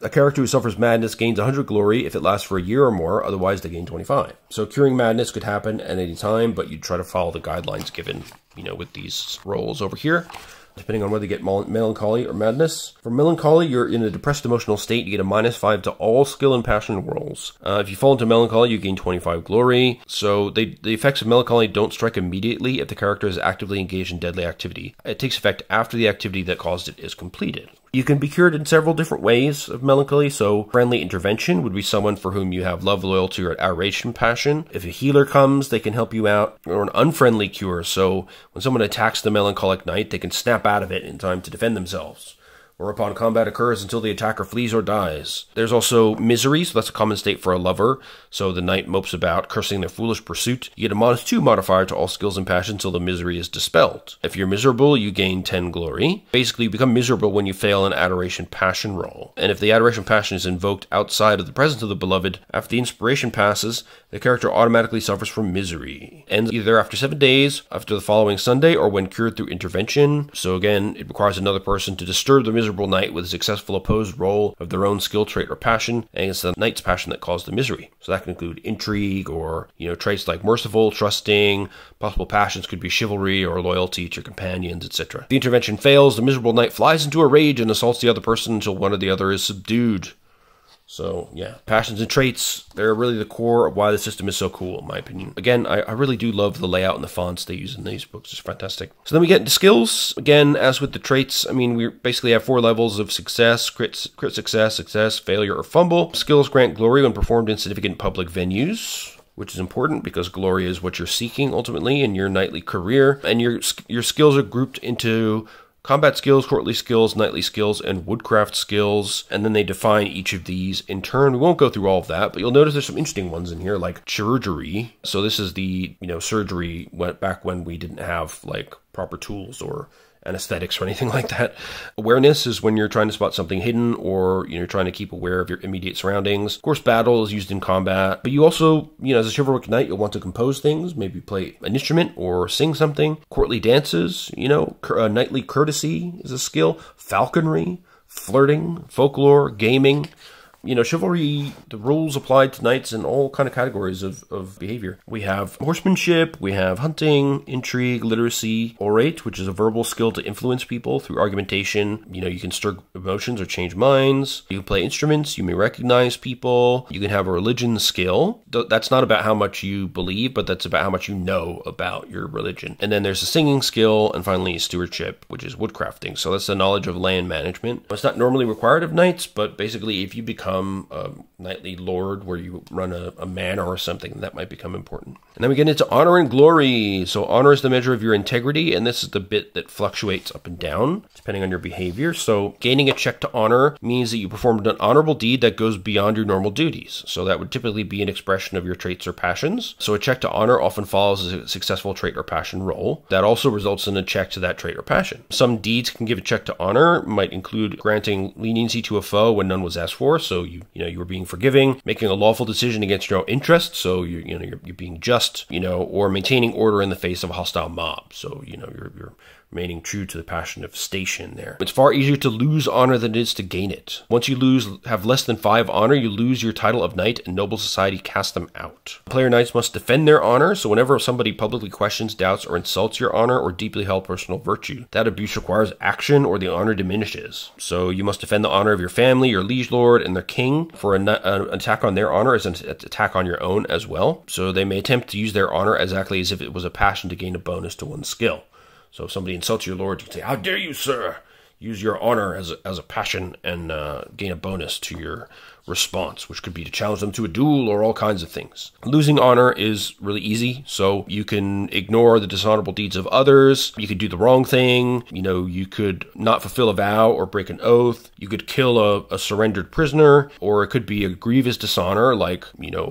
A character who suffers madness gains 100 glory if it lasts for a year or more, otherwise they gain 25. So curing madness could happen at any time, but you try to follow the guidelines given, with these rolls over here, depending on whether you get melancholy or madness. For melancholy, you're in a depressed emotional state. You get a -5 to all skill and passion rolls. If you fall into melancholy, you gain 25 glory. So the effects of melancholy don't strike immediately if the character is actively engaged in deadly activity. It takes effect after the activity that caused it is completed. You can be cured in several different ways of melancholy, so friendly intervention would be someone for whom you have love, loyalty, or adoration passion. If a healer comes, they can help you out. Or an unfriendly cure, so when someone attacks the melancholic knight, they can snap out of it in time to defend themselves. Or upon combat occurs until the attacker flees or dies. There's also misery, so that's a common state for a lover. So the knight mopes about, cursing their foolish pursuit. You get a -2 modifier to all skills and passions until the misery is dispelled. If you're miserable, you gain 10 glory. Basically, you become miserable when you fail an adoration passion roll. And if the adoration passion is invoked outside of the presence of the beloved, after the inspiration passes, the character automatically suffers from misery. Ends either after 7 days, after the following Sunday, or when cured through intervention. So again, it requires another person to disturb the miserable knight with a successful opposed roll of their own skill trait or passion against the knight's passion that caused the misery. So that can include intrigue or, traits like merciful, trusting. Possible passions could be chivalry or loyalty to your companions, etc. If the intervention fails, the miserable knight flies into a rage and assaults the other person until one or the other is subdued. So, yeah, passions and traits, they're really the core of why the system is so cool, in my opinion. Again, I really do love the layout and the fonts they use in these books. It's fantastic. So then we get into skills. Again, as with the traits, we basically have 4 levels of success: crit success, failure, or fumble. Skills grant glory when performed in significant public venues, which is important because glory is what you're seeking ultimately in your knightly career. And your skills are grouped into combat skills, courtly skills, knightly skills, and woodcraft skills, and then they define each of these in turn. We won't go through all of that, but you'll notice there's some interesting ones in here, like chirurgery. So this is the, surgery back when we didn't have, proper tools or anesthetics or anything like that. Awareness is when you're trying to spot something hidden or you're trying to keep aware of your immediate surroundings. Of course, battle is used in combat, but you also, as a chivalric knight, you'll want to compose things, maybe play an instrument or sing something. Courtly dances, knightly courtesy is a skill. Falconry, flirting, folklore, gaming. Chivalry, the rules applied to knights in all kind of categories of behavior. We have horsemanship, we have hunting, intrigue, literacy, orate, which is a verbal skill to influence people through argumentation. You can stir emotions or change minds. You can play instruments, you may recognize people. You can have a religion skill. That's not about how much you believe, but that's about how much you know about your religion. And then there's a singing skill, and finally stewardship, which is woodcrafting. So that's the knowledge of land management. It's not normally required of knights, but basically if you become a knightly lord where you run a manor or something, that might become important. And then we get into honor and glory. So honor is the measure of your integrity, and this is the bit that fluctuates up and down depending on your behavior. So gaining a check to honor means that you performed an honorable deed that goes beyond your normal duties. So that would typically be an expression of your traits or passions. So a check to honor often follows a successful trait or passion roll. That also results in a check to that trait or passion. Some deeds can give a check to honor, might include granting leniency to a foe when none was asked for. So you were being forgiving, making a lawful decision against your own interest. So you're being just, or maintaining order in the face of a hostile mob. So you're remaining true to the passion of station there. It's far easier to lose honor than it is to gain it. Once you have less than 5 honor, you lose your title of knight, and noble society casts them out. Player knights must defend their honor, so whenever somebody publicly questions, doubts, or insults your honor or deeply held personal virtue, that abuse requires action or the honor diminishes. So you must defend the honor of your family, your liege lord, and their king. For an attack on their honor is an attack on your own as well. So they may attempt to use their honor exactly as if it was a passion to gain a bonus to one's skill. So if somebody insults your lord, you can say, "How dare you, sir? Use your honor as a passion and gain a bonus to your response, which could be to challenge them to a duel or all kinds of things. Losing honor is really easy, so you can ignore the dishonorable deeds of others, you could do the wrong thing, you could not fulfill a vow or break an oath, you could kill a surrendered prisoner, or it could be a grievous dishonor like,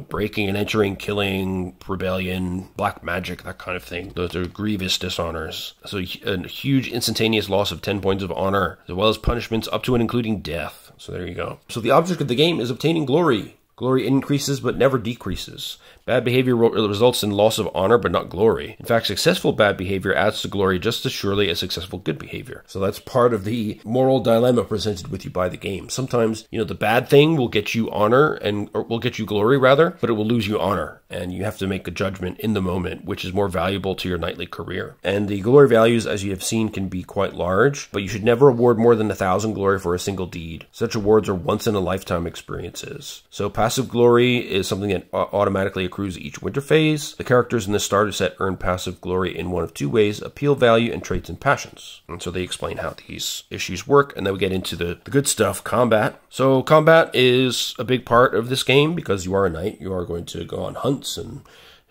breaking and entering, killing, rebellion, black magic, that kind of thing. Those are grievous dishonors. So a huge instantaneous loss of 10 points of honor, as well as punishments up to and including death. So there you go. So the object of the game is obtaining glory. Glory increases but never decreases. Bad behavior results in loss of honor but not glory. In fact, successful bad behavior adds to glory just as surely as successful good behavior. So that's part of the moral dilemma presented with you by the game. Sometimes, the bad thing will get you honor or will get you glory rather, but it will lose you honor. And you have to make a judgment in the moment, which is more valuable to your knightly career. And the glory values, as you have seen, can be quite large, but you should never award more than 1,000 glory for a single deed. Such awards are once-in-a-lifetime experiences. So passive glory is something that automatically accrues each winter phase. The characters in the starter set earn passive glory in one of two ways: appeal value and traits and passions. And so they explain how these issues work, and then we get into the good stuff, combat. So combat is a big part of this game because you are a knight. You are going to go on hunts and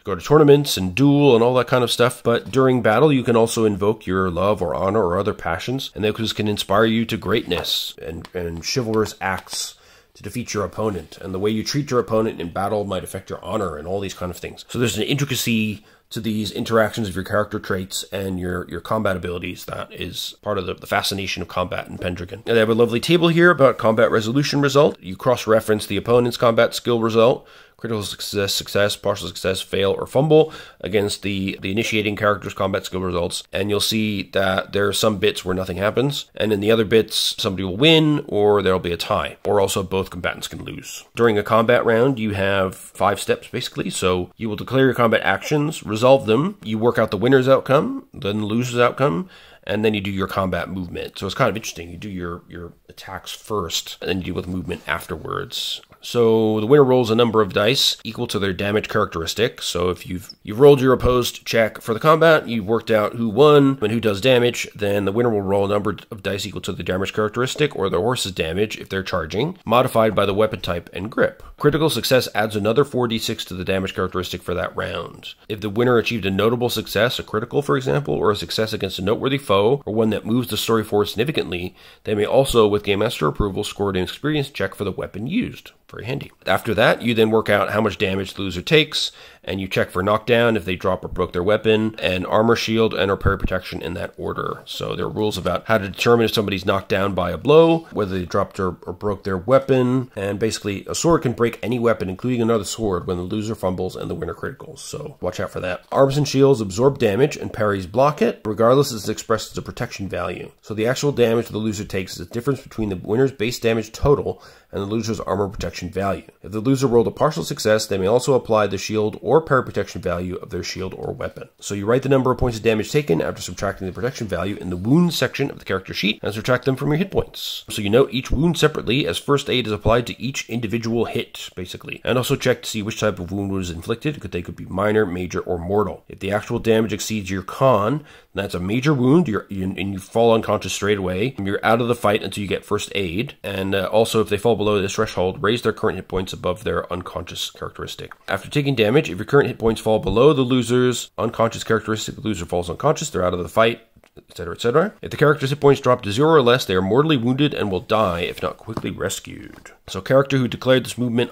go to tournaments and duel and all that kind of stuff. But during battle, you can also invoke your love or honor or other passions, and those can inspire you to greatness and chivalrous acts to defeat your opponent. And the way you treat your opponent in battle might affect your honor and all these kind of things. So there's an intricacy to these interactions of your character traits and your combat abilities that is part of the fascination of combat in Pendragon. And they have a lovely table here about combat resolution result. You cross-reference the opponent's combat skill result, critical success, partial success, fail, or fumble against the initiating character's combat skill results. And you'll see that there are some bits where nothing happens, and in the other bits, somebody will win, or there'll be a tie, or also both combatants can lose. During a combat round, you have 5 steps, basically. So you will declare your combat actions, resolve them, you work out the winner's outcome, then the loser's outcome, and then you do your combat movement. So it's kind of interesting. You do your attacks first, and then you deal with movement afterwards. So the winner rolls a number of dice equal to their damage characteristic. So if you've rolled your opposed check for the combat, you've worked out who won and who does damage, then the winner will roll a number of dice equal to the damage characteristic or the horse's damage if they're charging, modified by the weapon type and grip. Critical success adds another 4d6 to the damage characteristic for that round. If the winner achieved a notable success, a critical for example, or a success against a noteworthy foe, or one that moves the story forward significantly, they may also, with Game Master approval, score an experience check for the weapon used. Very handy. After that, you then work out how much damage the loser takes, and you check for knockdown if they drop or broke their weapon, and armor, shield, and or parry protection in that order. So there are rules about how to determine if somebody's knocked down by a blow, whether they dropped or broke their weapon, and basically a sword can break any weapon, including another sword, when the loser fumbles and the winner criticals. So watch out for that. Arms and shields absorb damage and parries block it, regardless it's expressed as a protection value. So the actual damage the loser takes is the difference between the winner's base damage total and the loser's armor protection value. If the loser rolled a partial success, they may also apply the shield or parry protection value of their shield or weapon. So you write the number of points of damage taken after subtracting the protection value in the wounds section of the character sheet and subtract them from your hit points. So you note each wound separately as first aid is applied to each individual hit, basically. And also check to see which type of wound was inflicted, because they could be minor, major, or mortal. If the actual damage exceeds your con, that's a major wound, and you fall unconscious straight away. You're out of the fight until you get first aid. And also, if they fall below this threshold, raise their current hit points above their unconscious characteristic. After taking damage, if your current hit points fall below the loser's unconscious characteristic, the loser falls unconscious, they're out of the fight, etc., etc. If the character's hit points drop to 0 or less, they are mortally wounded and will die if not quickly rescued. So a character who declared this movement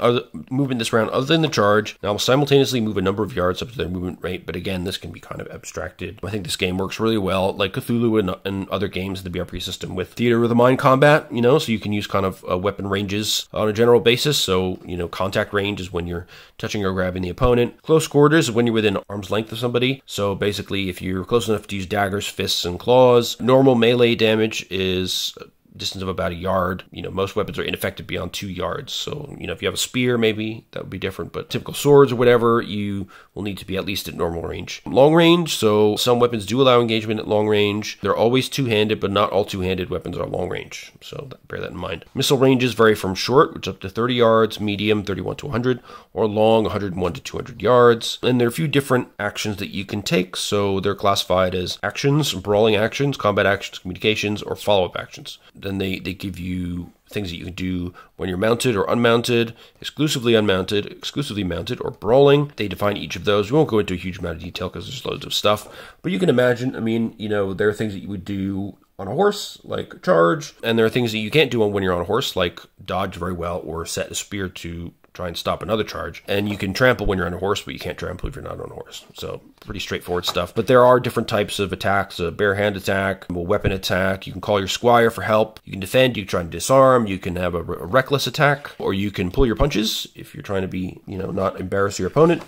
this round other than the charge now will simultaneously move a number of yards up to their movement rate, but again, this can be kind of abstracted. I think this game works really well, like Cthulhu and other games in the BRP system, with theater of the mind combat, so you can use kind of weapon ranges on a general basis. So, contact range is when you're touching or grabbing the opponent. Close quarters is when you're within arm's length of somebody. So basically, if you're close enough to use daggers, fists, and claws. Normal melee damage is distance of about a yard. Most weapons are ineffective beyond 2 yards. So, if you have a spear, maybe that would be different, but typical swords or whatever, you will need to be at least at normal range. Long range, so some weapons do allow engagement at long range. They're always two-handed, but not all two-handed weapons are long range. So bear that in mind. Missile ranges vary from short, which is up to 30 yards, medium, 31 to 100, or long, 101 to 200 yards. And there are a few different actions that you can take. So they're classified as actions, brawling actions, combat actions, communications, or follow-up actions. Then they give you things that you can do when you're mounted or unmounted, exclusively unmounted, exclusively mounted, or brawling. They define each of those. We won't go into a huge amount of detail because there's loads of stuff. But you can imagine, I mean, you know, there are things that you would do on a horse, like charge, and there are things that you can't do when you're on a horse, like dodge very well or set a spear to try and stop another charge. And you can trample when you're on a horse, but you can't trample if you're not on a horse. So pretty straightforward stuff. But there are different types of attacks: a bare hand attack, a weapon attack. You can call your squire for help. You can defend. You can try and disarm. You can have a reckless attack, or you can pull your punches if you're trying to be, you know, not embarrass your opponent.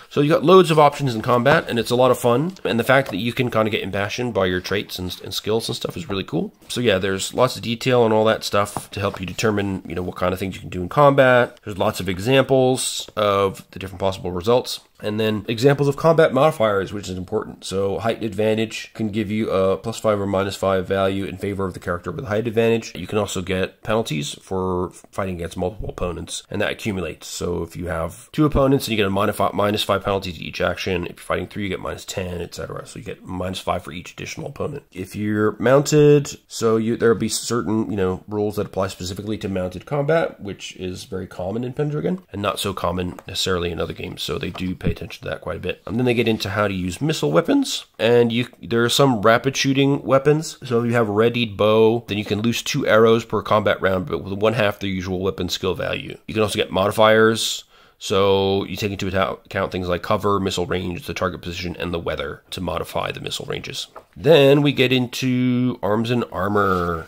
So you got loads of options in combat, and it's a lot of fun. And the fact that you can kind of get impassioned by your traits and skills and stuff is really cool. So yeah, there's lots of detail and all that stuff to help you determine, you know, what kind of things you can do in combat. There's lots of examples of the different possible results. And then examples of combat modifiers, which is important. So height advantage can give you a +5 or -5 value in favor of the character with height advantage. You can also get penalties for fighting against multiple opponents, and that accumulates. So if you have 2 opponents and you get a -5 penalty to each action, if you're fighting 3, you get -10, etc. So you get -5 for each additional opponent. If you're mounted, so there'll be certain, you know, rules that apply specifically to mounted combat, which is very common in Pendragon and not so common necessarily in other games. So they do pay attention to that quite a bit. And then they get into how to use missile weapons, and there are some rapid shooting weapons. So if you have a readied bow, then you can loose 2 arrows per combat round, but with 1/2 the usual weapon skill value. You can also get modifiers. So you take into account things like cover, missile range, the target position, and the weather to modify the missile ranges. Then we get into arms and armor.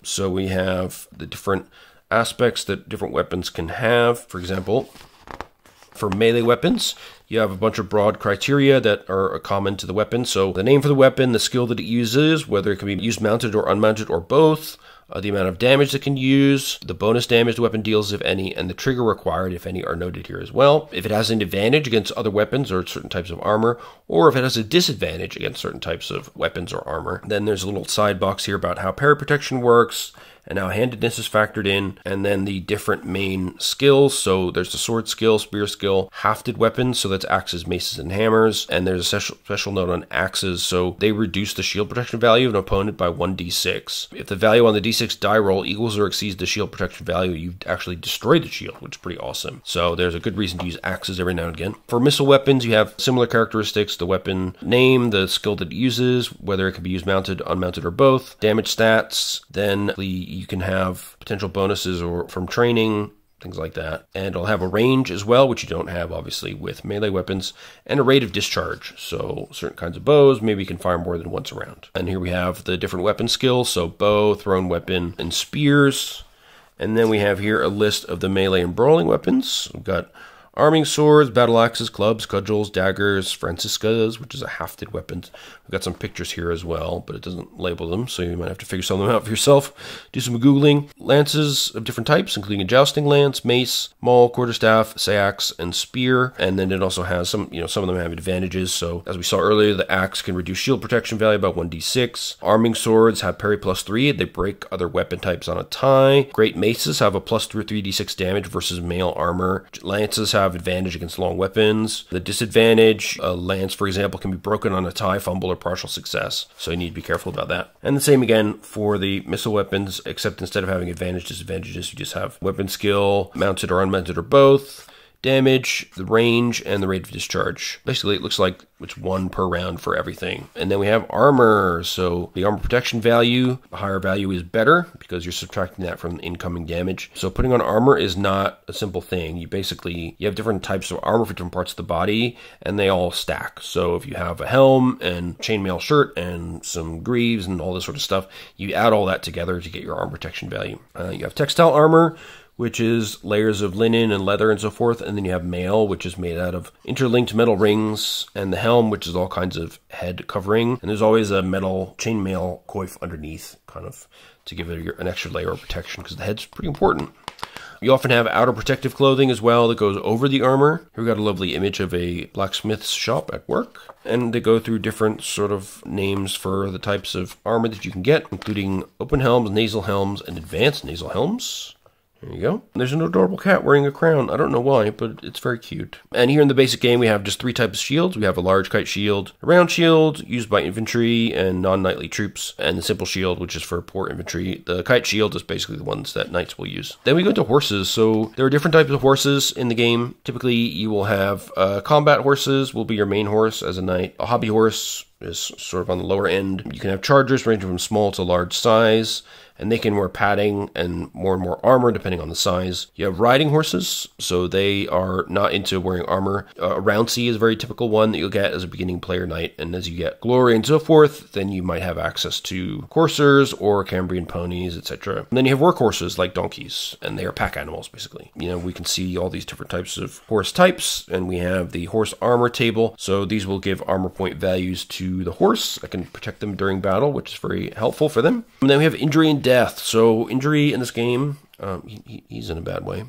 So we have the different aspects that different weapons can have. For example, for melee weapons, you have a bunch of broad criteria that are common to the weapon. So the name for the weapon, the skill that it uses, whether it can be used mounted or unmounted or both, the amount of damage it can use, the bonus damage the weapon deals, if any, and the trigger required, if any, are noted here as well. If it has an advantage against other weapons or certain types of armor, or if it has a disadvantage against certain types of weapons or armor. Then there's a little side box here about how parry protection works, and how handedness is factored in, and then the different main skills. So there's the sword skill, spear skill, hafted weapons, so that's axes, maces, and hammers, and there's a special note on axes, so they reduce the shield protection value of an opponent by 1d6. If the value on the d6 die roll equals or exceeds the shield protection value, you've actually destroyed the shield, which is pretty awesome. So there's a good reason to use axes every now and again. For missile weapons, you have similar characteristics: the weapon name, the skill that it uses, whether it can be used mounted, unmounted, or both, damage stats, then you can have potential bonuses or from training, things like that. And it'll have a range as well, which you don't have, obviously, with melee weapons, and a rate of discharge. So certain kinds of bows, maybe you can fire more than once around. And here we have the different weapon skills, so bow, thrown weapon, and spears. And then we have here a list of the melee and brawling weapons. We've got arming swords, battle axes, clubs, cudgels, daggers, franciscas, which is a hafted weapon. We've got some pictures here as well, but it doesn't label them, so you might have to figure some of them out for yourself. Do some Googling. Lances of different types, including a jousting lance, mace, maul, quarterstaff, sax, and spear. And then it also has some of them have advantages. So as we saw earlier, the axe can reduce shield protection value by 1d6. Arming swords have parry +3. They break other weapon types on a tie. Great maces have a +3d6 damage versus mail armor. Lances have advantage against long weapons. The disadvantage, a lance, for example, can be broken on a tie, fumble, or partial success. So you need to be careful about that. And the same again for the missile weapons, except instead of having advantage, disadvantages, you just have weapon skill, mounted or unmounted or both, damage, the range, and the rate of discharge. Basically, it looks like it's 1 per round for everything. And then we have armor. So the armor protection value, a higher value is better because you're subtracting that from incoming damage. So putting on armor is not a simple thing. You have different types of armor for different parts of the body, and they all stack. So if you have a helm and chainmail shirt and some greaves and all this sort of stuff, you add all that together to get your armor protection value. You have textile armor, which is layers of linen and leather and so forth. And then you have mail, which is made out of interlinked metal rings, and the helm, which is all kinds of head covering. And there's always a metal chainmail coif underneath, kind of to give it an extra layer of protection, because the head's pretty important. You often have outer protective clothing as well that goes over the armor. Here we got a lovely image of a blacksmith's shop at work. And they go through different sort of names for the types of armor that you can get, including open helms, nasal helms, and advanced nasal helms. There you go. There's an adorable cat wearing a crown. I don't know why, but it's very cute. And here in the basic game, we have just 3 types of shields. We have a large kite shield, a round shield used by infantry and non-knightly troops, and the simple shield, which is for poor infantry. The kite shield is basically the ones that knights will use. Then we go to horses. So there are different types of horses in the game. Typically, you will have combat horses will be your main horse as a knight. A hobby horse is sort of on the lower end. You can have chargers ranging from small to large size, and they can wear padding and more armor depending on the size. You have riding horses, so they are not into wearing armor. Roundsea is a very typical one that you'll get as a beginning player knight, and as you get glory and so forth, then you might have access to coursers or Cambrian ponies, etc. And then you have workhorses like donkeys, and they are pack animals basically. You know, we can see all these different types of horse types, and we have the horse armor table, so these will give armor point values to the horse. I can protect them during battle, which is very helpful for them. And then we have injury and death. So injury in this game, he's in a bad way.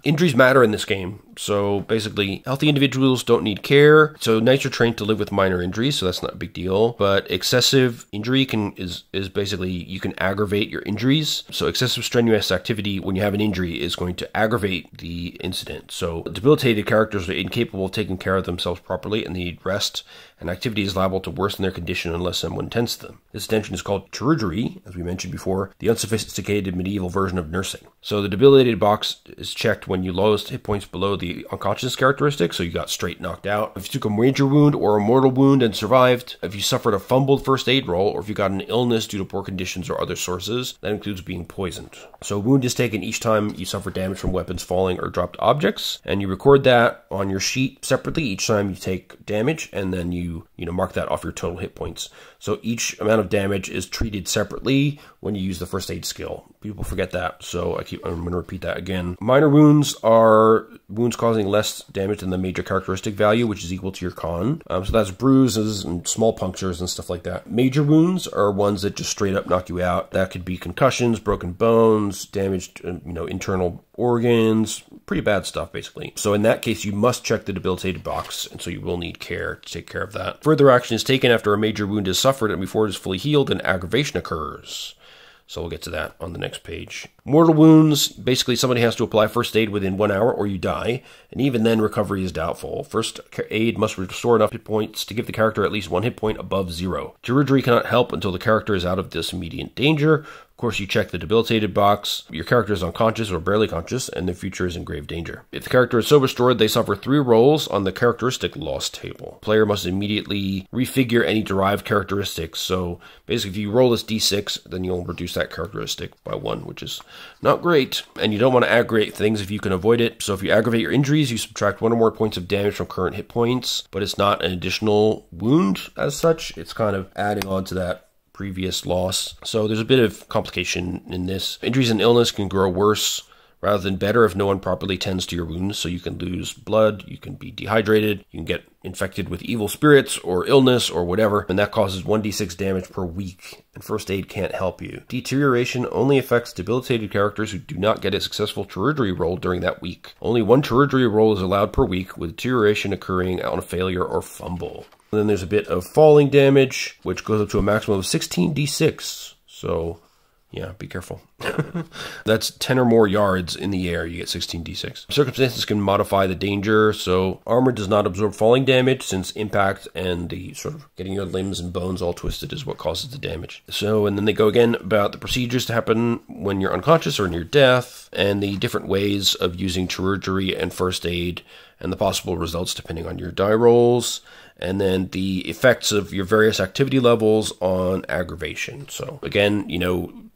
Injuries matter in this game. So basically, healthy individuals don't need care. So knights are trained to live with minor injuries, so that's not a big deal. But excessive injury is basically, you can aggravate your injuries. So excessive strenuous activity when you have an injury is going to aggravate the incident. So debilitated characters are incapable of taking care of themselves properly and they need rest, and activity is liable to worsen their condition unless someone tends to them. This attention is called chirurgery, as we mentioned before, the unsophisticated medieval version of nursing. So the debilitated box is checked when you lowest hit points below the unconscious characteristic, so you got straight knocked out. If you took a major wound or a mortal wound and survived, if you suffered a fumbled first aid roll, or if you got an illness due to poor conditions or other sources, that includes being poisoned. So a wound is taken each time you suffer damage from weapons falling or dropped objects, and you record that on your sheet separately each time you take damage, and then you mark that off your total hit points. So each amount of damage is treated separately when you use the first aid skill. People forget that, so I'm going to repeat that again. Minor wounds are wounds causing less damage than the major characteristic value, which is equal to your con. So that's bruises and small punctures and stuff like that. Major wounds are ones that just straight up knock you out. That could be concussions, broken bones, damaged internal organs, pretty bad stuff basically. So in that case, you must check the debilitated box, and so you will need care to take care of that. Further action is taken after a major wound is suffered and before it is fully healed and aggravation occurs. So we'll get to that on the next page. Mortal wounds, basically somebody has to apply first aid within 1 hour or you die, and even then recovery is doubtful. First aid must restore enough hit points to give the character at least 1 hit point above 0. Chirurgery cannot help until the character is out of this immediate danger. Of course, you check the debilitated box. Your character is unconscious or barely conscious, and their future is in grave danger. If the character is so restored, they suffer 3 rolls on the characteristic loss table. Player must immediately refigure any derived characteristics. So basically, if you roll this d6, then you'll reduce that characteristic by 1, which is not great. And you don't want to aggravate things if you can avoid it. So if you aggravate your injuries, you subtract 1 or more points of damage from current hit points, but it's not an additional wound as such. It's kind of adding on to that previous loss. So there's a bit of complication in this. Injuries and illness can grow worse rather than better if no one properly tends to your wounds. So you can lose blood, you can be dehydrated, you can get infected with evil spirits or illness or whatever, and that causes 1d6 damage per week, and first aid can't help you. Deterioration only affects debilitated characters who do not get a successful chirurgery roll during that week. Only 1 chirurgery roll is allowed per week, with deterioration occurring on a failure or fumble. And then there's a bit of falling damage, which goes up to a maximum of 16d6. So, yeah, be careful. That's 10 or more yards in the air, you get 16d6. Circumstances can modify the danger, so armor does not absorb falling damage, since impact and the sort of getting your limbs and bones all twisted is what causes the damage. So, and then they go again about the procedures to happen when you're unconscious or near death, and the different ways of using chirurgery and first aid, and the possible results depending on your die rolls, and then the effects of your various activity levels on aggravation. So again,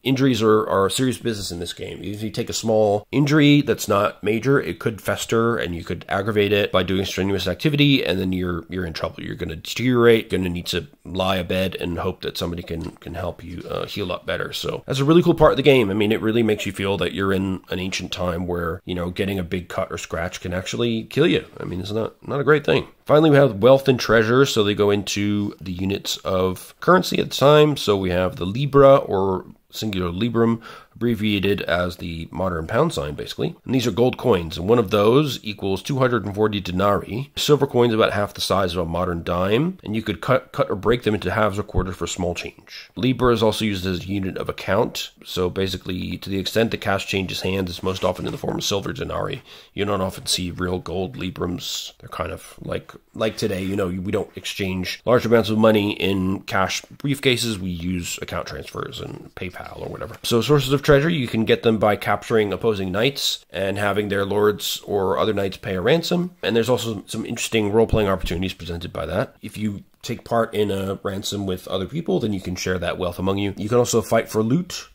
injuries are serious business in this game. If you take a small injury that's not major, it could fester and you could aggravate it by doing strenuous activity, and then you're in trouble. You're going to deteriorate, going to need to lie abed and hope that somebody can help you heal up better. So that's a really cool part of the game. I mean, it really makes you feel that you're in an ancient time where, getting a big cut or scratch can actually kill you. I mean, it's not a great thing. Finally, we have wealth and treasure, so they go into the units of currency at the time. So we have the libra, or singular librum, abbreviated as the modern pound sign, basically. And these are gold coins, and one of those equals 240 denarii. Silver coins about half the size of a modern dime, and you could cut or break them into halves or quarters for small change. Libra is also used as a unit of account, so basically, to the extent the cash changes hands, it's most often in the form of silver denarii. You don't often see real gold librams. They're kind of like today, you know, we don't exchange large amounts of money in cash briefcases. We use account transfers and PayPal or whatever. So sources of treasure, you can get them by capturing opposing knights and having their lords or other knights pay a ransom. And there's also some interesting role-playing opportunities presented by that. If you take part in a ransom with other people, then you can share that wealth among you. You can also fight for loot.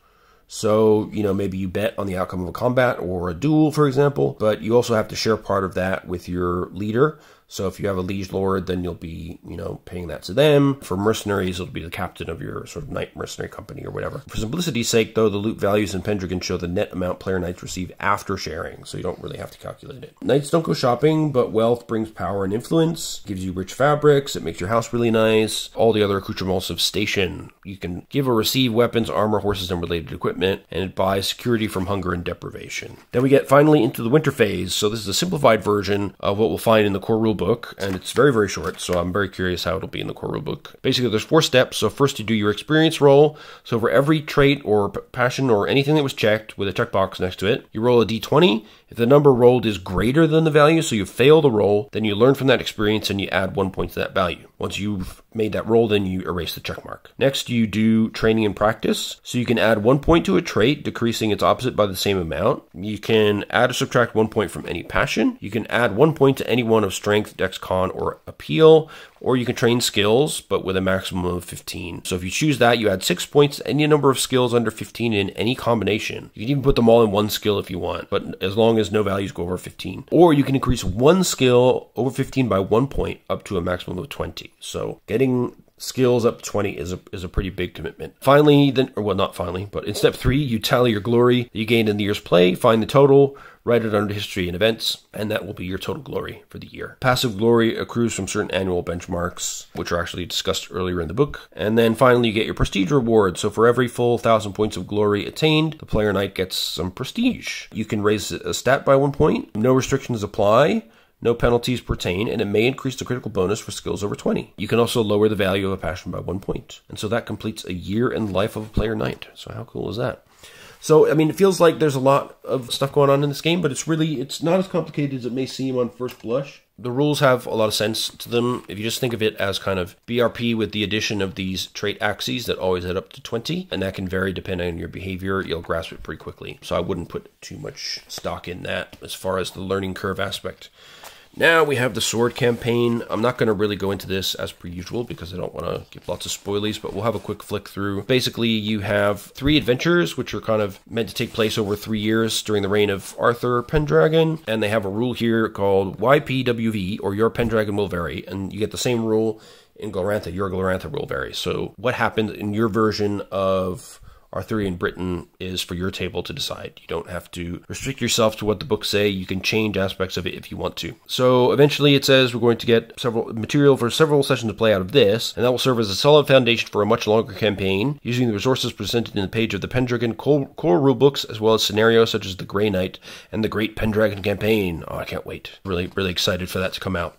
So, you know, maybe you bet on the outcome of a combat or a duel, for example, but you also have to share part of that with your leader. So if you have a liege lord, then you'll be, you know, paying that to them. For mercenaries, it'll be the captain of your sort of knight mercenary company or whatever. For simplicity's sake, though, the loot values in Pendragon show the net amount player knights receive after sharing, so you don't really have to calculate it. Knights don't go shopping, but wealth brings power and influence, gives you rich fabrics, it makes your house really nice, all the other accoutrements of station. You can give or receive weapons, armor, horses, and related equipment, and it buys security from hunger and deprivation. Then we get finally into the winter phase, so this is a simplified version of what we'll find in the core rulebook, and it's very, very short, so I'm very curious how it'll be in the core rulebook. Basically, there's 4 steps. So first you do your experience roll. So for every trait or passion or anything that was checked with a checkbox next to it, you roll a d20. If the number rolled is greater than the value, so you fail the roll, then you learn from that experience and you add 1 point to that value. Once you've made that roll, then you erase the check mark. Next, you do training and practice. So you can add 1 point to a trait, decreasing its opposite by the same amount. You can add or subtract 1 point from any passion. You can add 1 point to any one of strength, dex, con, or appeal. Or you can train skills, but with a maximum of 15. So if you choose that, you add 6 points to any number of skills under 15 in any combination. You can even put them all in one skill if you want, but as long as no values go over 15. Or you can increase one skill over 15 by 1 point up to a maximum of 20. So getting skills up to 20 is a pretty big commitment. Finally, then, or well, not finally, but in step 3, you tally your glory that you gained in the year's play, find the total, write it under history and events, and that will be your total glory for the year. Passive glory accrues from certain annual benchmarks, which are actually discussed earlier in the book. And then finally, you get your prestige reward. So for every full 1,000 points of glory attained, the player knight gets some prestige. You can raise a stat by 1 point. No restrictions apply. No penalties pertain, and it may increase the critical bonus for skills over 20. You can also lower the value of a passion by 1 point. And so that completes a year in the life of a player knight. So how cool is that? So, I mean, it feels like there's a lot of stuff going on in this game, but it's not as complicated as it may seem on first blush. The rules have a lot of sense to them. If you just think of it as kind of BRP with the addition of these trait axes that always add up to 20, and that can vary depending on your behavior, you'll grasp it pretty quickly. So I wouldn't put too much stock in that as far as the learning curve aspect. Now we have the sword campaign. I'm not going to really go into this as per usual because I don't want to give lots of spoilies, but we'll have a quick flick through. Basically, you have 3 adventures, which are kind of meant to take place over 3 years during the reign of Arthur Pendragon, and they have a rule here called YPWV, or Your Pendragon Will Vary, and you get the same rule in Glorantha. Your Glorantha will vary. So what happened in your version of Arthurian Britain is for your table to decide. You don't have to restrict yourself to what the books say. You can change aspects of it if you want to. So eventually it says we're going to get several material for several sessions to play out of this, and that will serve as a solid foundation for a much longer campaign, using the resources presented in the page of the Pendragon core rulebooks, as well as scenarios such as the Grey Knight and the Great Pendragon Campaign. Oh, I can't wait. Really, really excited for that to come out.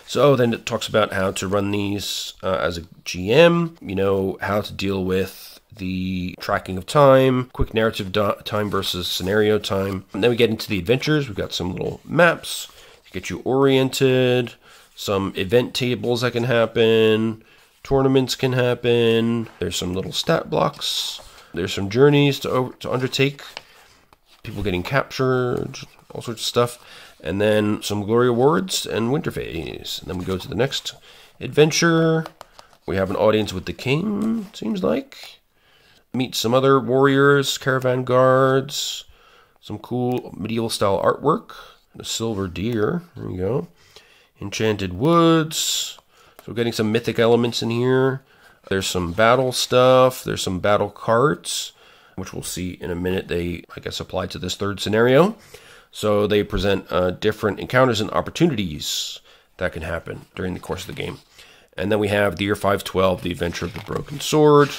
So then it talks about how to run these as a GM, you know, how to deal with the tracking of time, quick narrative time versus scenario time. And then we get into the adventures. We've got some little maps to get you oriented, some event tables that can happen, tournaments can happen. There's some little stat blocks. There's some journeys to undertake, people getting captured, all sorts of stuff. And then some glory awards and winter phase. And then we go to the next adventure. We have an audience with the king, seems like. Meet some other warriors, caravan guards, some cool medieval style artwork, a silver deer, there you go, enchanted woods, so we're getting some mythic elements in here. There's some battle stuff, there's some battle cards, which we'll see in a minute. They, I guess, apply to this third scenario. So they present different encounters and opportunities that can happen during the course of the game. And then we have the year 512, the adventure of the broken sword.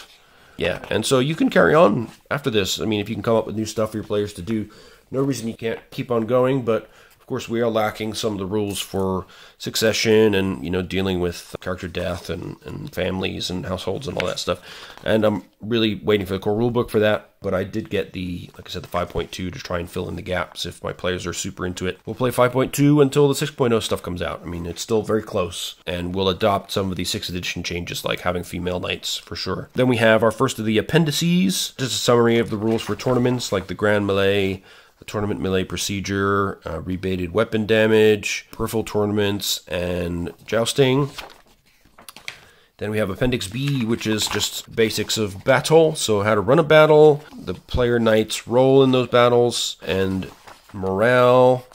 Yeah, and so you can carry on after this. I mean, if you can come up with new stuff for your players to do, no reason you can't keep on going, but of course we are lacking some of the rules for succession and, you know, dealing with character death and families and households and all that stuff. And I'm really waiting for the core rulebook for that, but I did get the, like I said, the 5.2 to try and fill in the gaps if my players are super into it. We'll play 5.2 until the 6.0 stuff comes out. I mean, it's still very close, and we'll adopt some of the 6th edition changes, like having female knights for sure. Then we have our first of the appendices, just a summary of the rules for tournaments, like the Grand Melee, the tournament melee procedure, rebated weapon damage, peripheral tournaments, and jousting. Then we have Appendix B, which is just basics of battle, so how to run a battle, the player knight's role in those battles, and morale,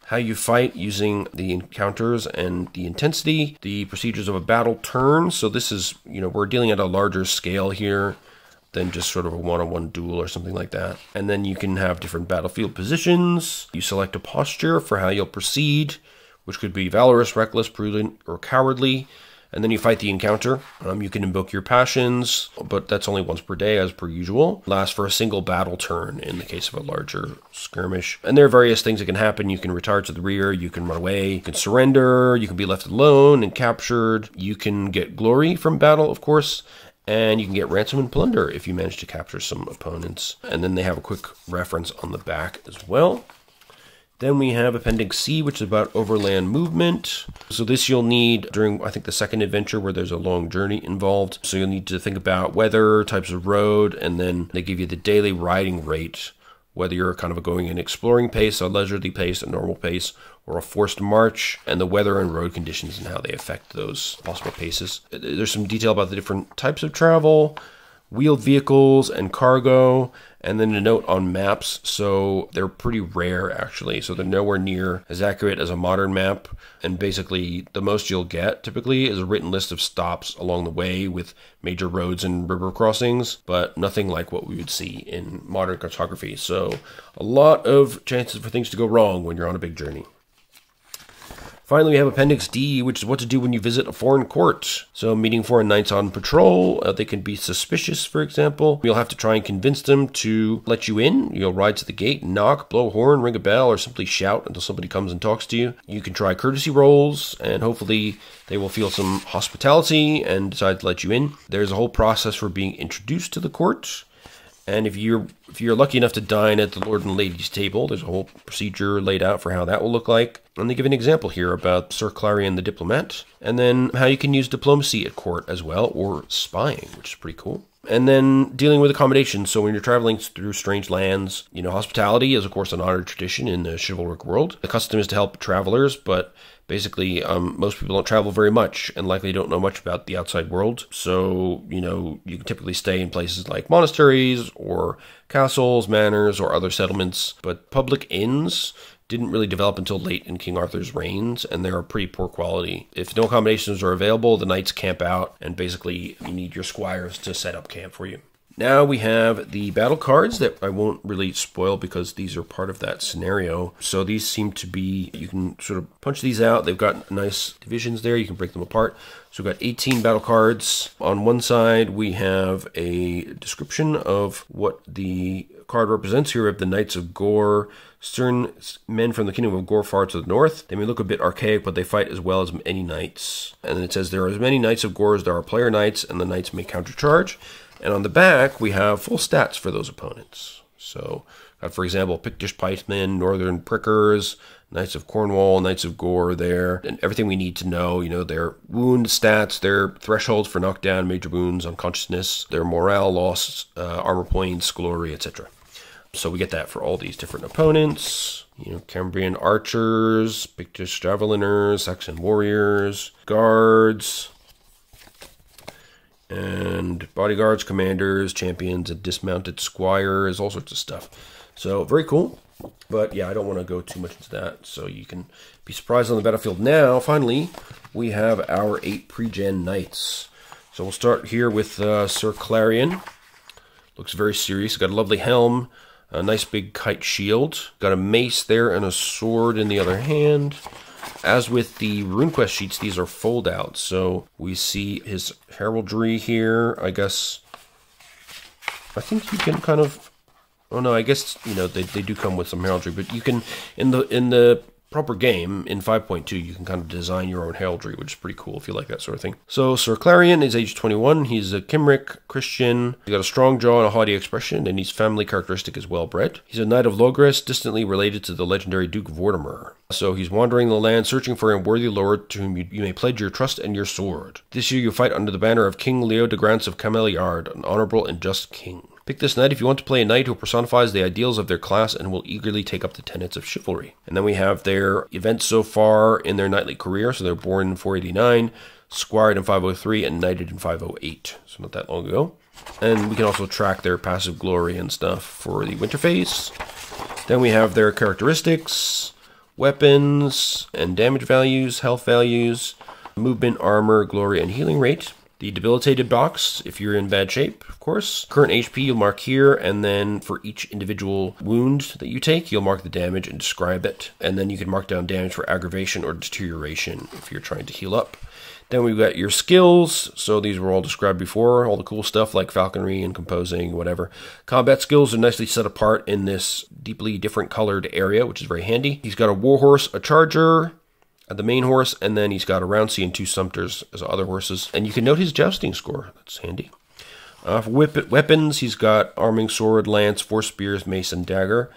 how you fight using the encounters and the intensity, the procedures of a battle turn. So this is, you know, we're dealing at a larger scale here than just sort of a one-on-one duel or something like that. And then you can have different battlefield positions. You select a posture for how you'll proceed, which could be valorous, reckless, prudent, or cowardly. And then you fight the encounter. You can invoke your passions, but that's only once per day as per usual. Lasts for a single battle turn in the case of a larger skirmish. And there are various things that can happen. You can retire to the rear, you can run away, you can surrender, you can be left alone and captured. You can get glory from battle, of course. And you can get ransom and plunder if you manage to capture some opponents. And then they have a quick reference on the back as well. Then we have Appendix C, which is about overland movement. So this you'll need during, I think, the second adventure where there's a long journey involved. So you'll need to think about weather, types of road, and then they give you the daily riding rate, whether you're kind of going an exploring pace, a leisurely pace, a normal pace, or a forced march, and the weather and road conditions and how they affect those possible paces. There's some detail about the different types of travel, wheeled vehicles and cargo, and then a note on maps. So they're pretty rare, actually. So they're nowhere near as accurate as a modern map. And basically, the most you'll get typically is a written list of stops along the way with major roads and river crossings, but nothing like what we would see in modern cartography. So a lot of chances for things to go wrong when you're on a big journey. Finally, we have Appendix D, which is what to do when you visit a foreign court. So meeting foreign knights on patrol, they can be suspicious, for example. You'll have to try and convince them to let you in. You'll ride to the gate, knock, blow a horn, ring a bell, or simply shout until somebody comes and talks to you. You can try courtesy rolls, and hopefully they will feel some hospitality and decide to let you in. There's a whole process for being introduced to the court. And if you're lucky enough to dine at the Lord and Lady's table, there's a whole procedure laid out for how that will look like. And they give an example here about Sir Clarion the Diplomat, and then how you can use diplomacy at court as well, or spying, which is pretty cool. And then dealing with accommodations. So when you're traveling through strange lands, you know, hospitality is, of course, an honored tradition in the chivalric world. The custom is to help travelers, but basically, most people don't travel very much and likely don't know much about the outside world. So, you know, you can typically stay in places like monasteries or castles, manors, or other settlements. But public inns didn't really develop until late in King Arthur's reigns, and they're pretty poor quality. If no accommodations are available, the knights camp out, and basically you need your squires to set up camp for you. Now we have the battle cards that I won't really spoil because these are part of that scenario. So these seem to be, you can sort of punch these out. They've got nice divisions there. You can break them apart. So we've got 18 battle cards. On one side, we have a description of what the card represents. Here we have the Knights of Gore. Stern men from the kingdom of Gore far to the north. They may look a bit archaic, but they fight as well as any knights. And then it says there are as many Knights of Gore as there are player knights, and the knights may countercharge. And on the back, we have full stats for those opponents. So, for example, Pictish Pikemen, Northern Prickers, Knights of Cornwall, Knights of Gore there, and everything we need to know, you know, their wound stats, their thresholds for knockdown, major wounds, unconsciousness, their morale loss, armor points, glory, etc. So we get that for all these different opponents. You know, Cambrian archers, Pictish javeliners, Saxon warriors, guards, and bodyguards, commanders, champions, and dismounted squires, all sorts of stuff. So very cool. But yeah, I don't want to go too much into that. So you can be surprised on the battlefield. Now, finally, we have our 8 pregen knights. So we'll start here with Sir Clarion. Looks very serious. Got a lovely helm, a nice big kite shield. Got a mace there and a sword in the other hand. As with the RuneQuest sheets, these are fold-outs. So we see his heraldry here. I guess I think you can kind of... Oh no, I guess, you know, they do come with some heraldry, but you can, in the proper game, in 5.2, you can kind of design your own heraldry, which is pretty cool if you like that sort of thing. So, Sir Clarion is age 21. He's a Cymric Christian. He's got a strong jaw and a haughty expression, and his family characteristic is well-bred. He's a knight of Logres, distantly related to the legendary Duke of Vortimer. So he's wandering the land, searching for a worthy lord to whom you may pledge your trust and your sword. This year you fight under the banner of King Leo de Grance of Cameliard, an honorable and just king. Pick this knight if you want to play a knight who personifies the ideals of their class and will eagerly take up the tenets of chivalry. And then we have their events so far in their knightly career. So they're born in 489, squired in 503, and knighted in 508. So not that long ago. And we can also track their passive glory and stuff for the winter phase. Then we have their characteristics, weapons and damage values, health values, movement, armor, glory, and healing rate. The debilitated box, if you're in bad shape, of course. Current HP you'll mark here, and then for each individual wound that you take, you'll mark the damage and describe it. And then you can mark down damage for aggravation or deterioration if you're trying to heal up. Then we've got your skills. So these were all described before, all the cool stuff like falconry and composing, whatever. Combat skills are nicely set apart in this deeply different colored area, which is very handy. He's got a warhorse, a charger, the main horse, and then he's got a Rouncy and 2 Sumpters as other horses. And you can note his jousting score. That's handy. For weapons, he's got arming sword, lance, 4 spears, mace, and dagger.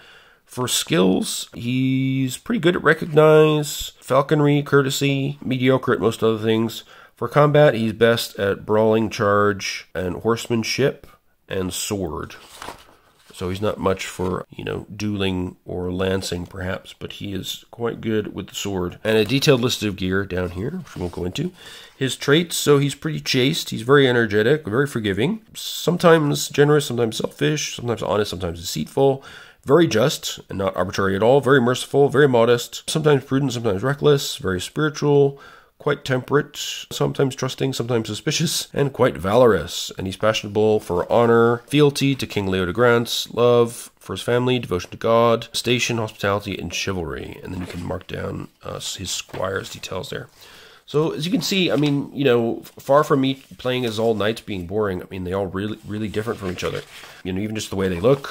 For skills, he's pretty good at recognize, falconry, courtesy, mediocre at most other things. For combat, he's best at brawling, charge, and horsemanship, and sword. So he's not much for, you know, dueling or lancing, perhaps, but he is quite good with the sword. And a detailed list of gear down here, which we won't go into. His traits, so he's pretty chaste, he's very energetic, very forgiving, sometimes generous, sometimes selfish, sometimes honest, sometimes deceitful, very just and not arbitrary at all, very merciful, very modest, sometimes prudent, sometimes reckless, very spiritual, quite temperate, sometimes trusting, sometimes suspicious, and quite valorous. And he's passionate for honor, fealty to King Leo de Grance, love for his family, devotion to God, station, hospitality, and chivalry. And then you can mark down his squire's details there. So as you can see, I mean, you know, far from me playing as all knights being boring, I mean, they all really different from each other. You know, even just the way they look,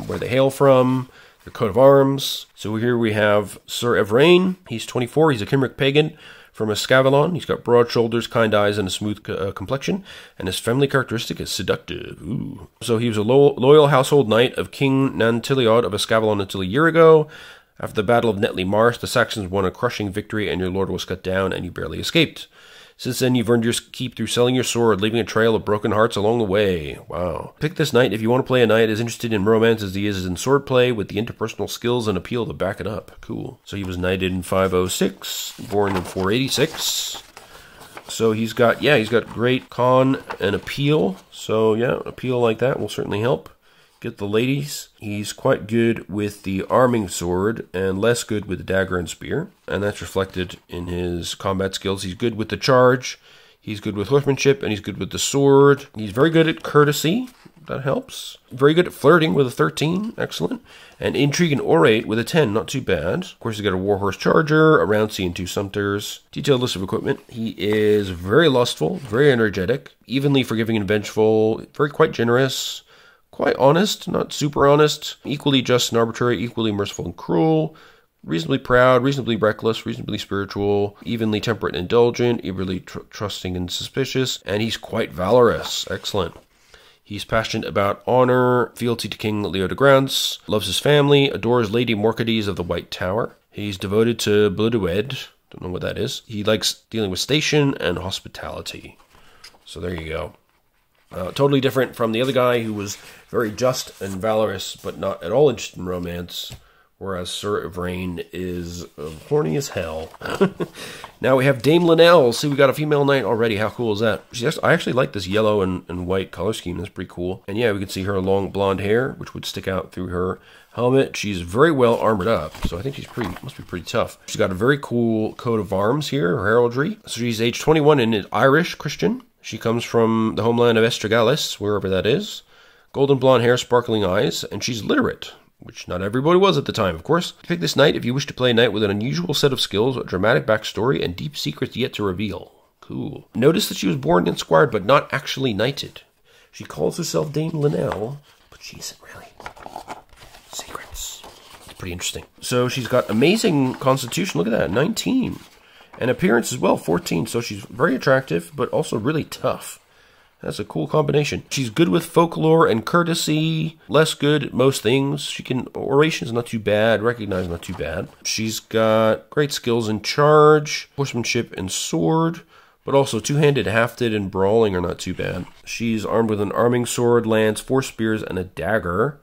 where they hail from, their coat of arms. So here we have Sir Evrain. He's 24. He's a Cymric pagan from Escavalon. He's got broad shoulders, kind eyes, and a smooth complexion, and his family characteristic is seductive. Ooh. So he was a loyal household knight of King Nantiliod of Escavalon until a year ago. After the Battle of Netley Marsh, the Saxons won a crushing victory, and your lord was cut down, and you barely escaped. Since then, you've earned your keep through selling your sword, leaving a trail of broken hearts along the way. Wow. Pick this knight if you want to play a knight as interested in romance as he is in swordplay, with the interpersonal skills and appeal to back it up. Cool. So he was knighted in 506, born in 486. So he's got great con and appeal. So yeah, appeal like that will certainly help get the ladies. He's quite good with the arming sword and less good with the dagger and spear. And that's reflected in his combat skills. He's good with the charge. He's good with horsemanship, and he's good with the sword. He's very good at courtesy. That helps. Very good at flirting with a 13. Excellent. And intrigue and orate with a 10. Not too bad. Of course, he's got a warhorse charger, a Rouncy, and 2 Sumpters. Detailed list of equipment. He is very lustful, very energetic, evenly forgiving and vengeful, quite generous, quite honest, not super honest, equally just and arbitrary, equally merciful and cruel, reasonably proud, reasonably reckless, reasonably spiritual, evenly temperate and indulgent, eagerly trusting and suspicious, and he's quite valorous. Excellent. He's passionate about honor, fealty to King Leo de Grance, loves his family, adores Lady Morcades of the White Tower. He's devoted to Blodeued, don't know what that is. He likes dealing with station and hospitality. So there you go. Totally different from the other guy who was very just and valorous, but not at all interested in romance, whereas Sir Evrain is horny as hell. Now we have Dame Linnell. See, we got a female knight already. How cool is that? I actually like this yellow and white color scheme. That's pretty cool. And yeah, we can see her long blonde hair, which would stick out through her helmet. She's very well armored up, so I think she's must be pretty tough. She's got a very cool coat of arms here, her heraldry. So she's age 21 and is Irish Christian. She comes from the homeland of Estragallis, wherever that is. Golden blonde hair, sparkling eyes, and she's literate, which not everybody was at the time, of course. Pick this knight if you wish to play a knight with an unusual set of skills, a dramatic backstory, and deep secrets yet to reveal. Cool. Notice that she was born and squired, but not actually knighted. She calls herself Dame Linnell, but she isn't really. Secrets. It's pretty interesting. So she's got amazing constitution. Look at that, 19. And appearance as well, 14. So she's very attractive, but also really tough. That's a cool combination. She's good with folklore and courtesy. Less good at most things. She can... Oration's not too bad. Recognize not too bad. She's got great skills in charge, horsemanship, and sword. But also two-handed, hafted, and brawling are not too bad. She's armed with an arming sword, lance, 4 spears, and a dagger.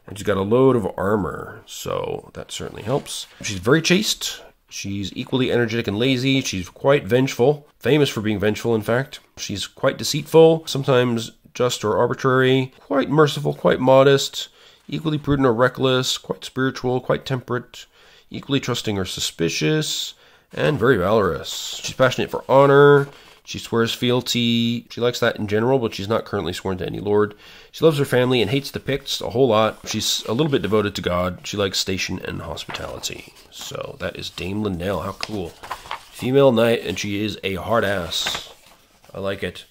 And she's got a load of armor. So that certainly helps. She's very chaste. She's equally energetic and lazy. She's quite vengeful. Famous for being vengeful, in fact. She's quite deceitful, sometimes just or arbitrary. Quite merciful, quite modest. Equally prudent or reckless. Quite spiritual, quite temperate. Equally trusting or suspicious. And very valorous. She's passionate for honor. She swears fealty. She likes that in general, but she's not currently sworn to any lord. She loves her family and hates the Picts a whole lot. She's a little bit devoted to God. She likes station and hospitality. So that is Dame Linnell. How cool. Female knight, and she is a hard ass. I like it.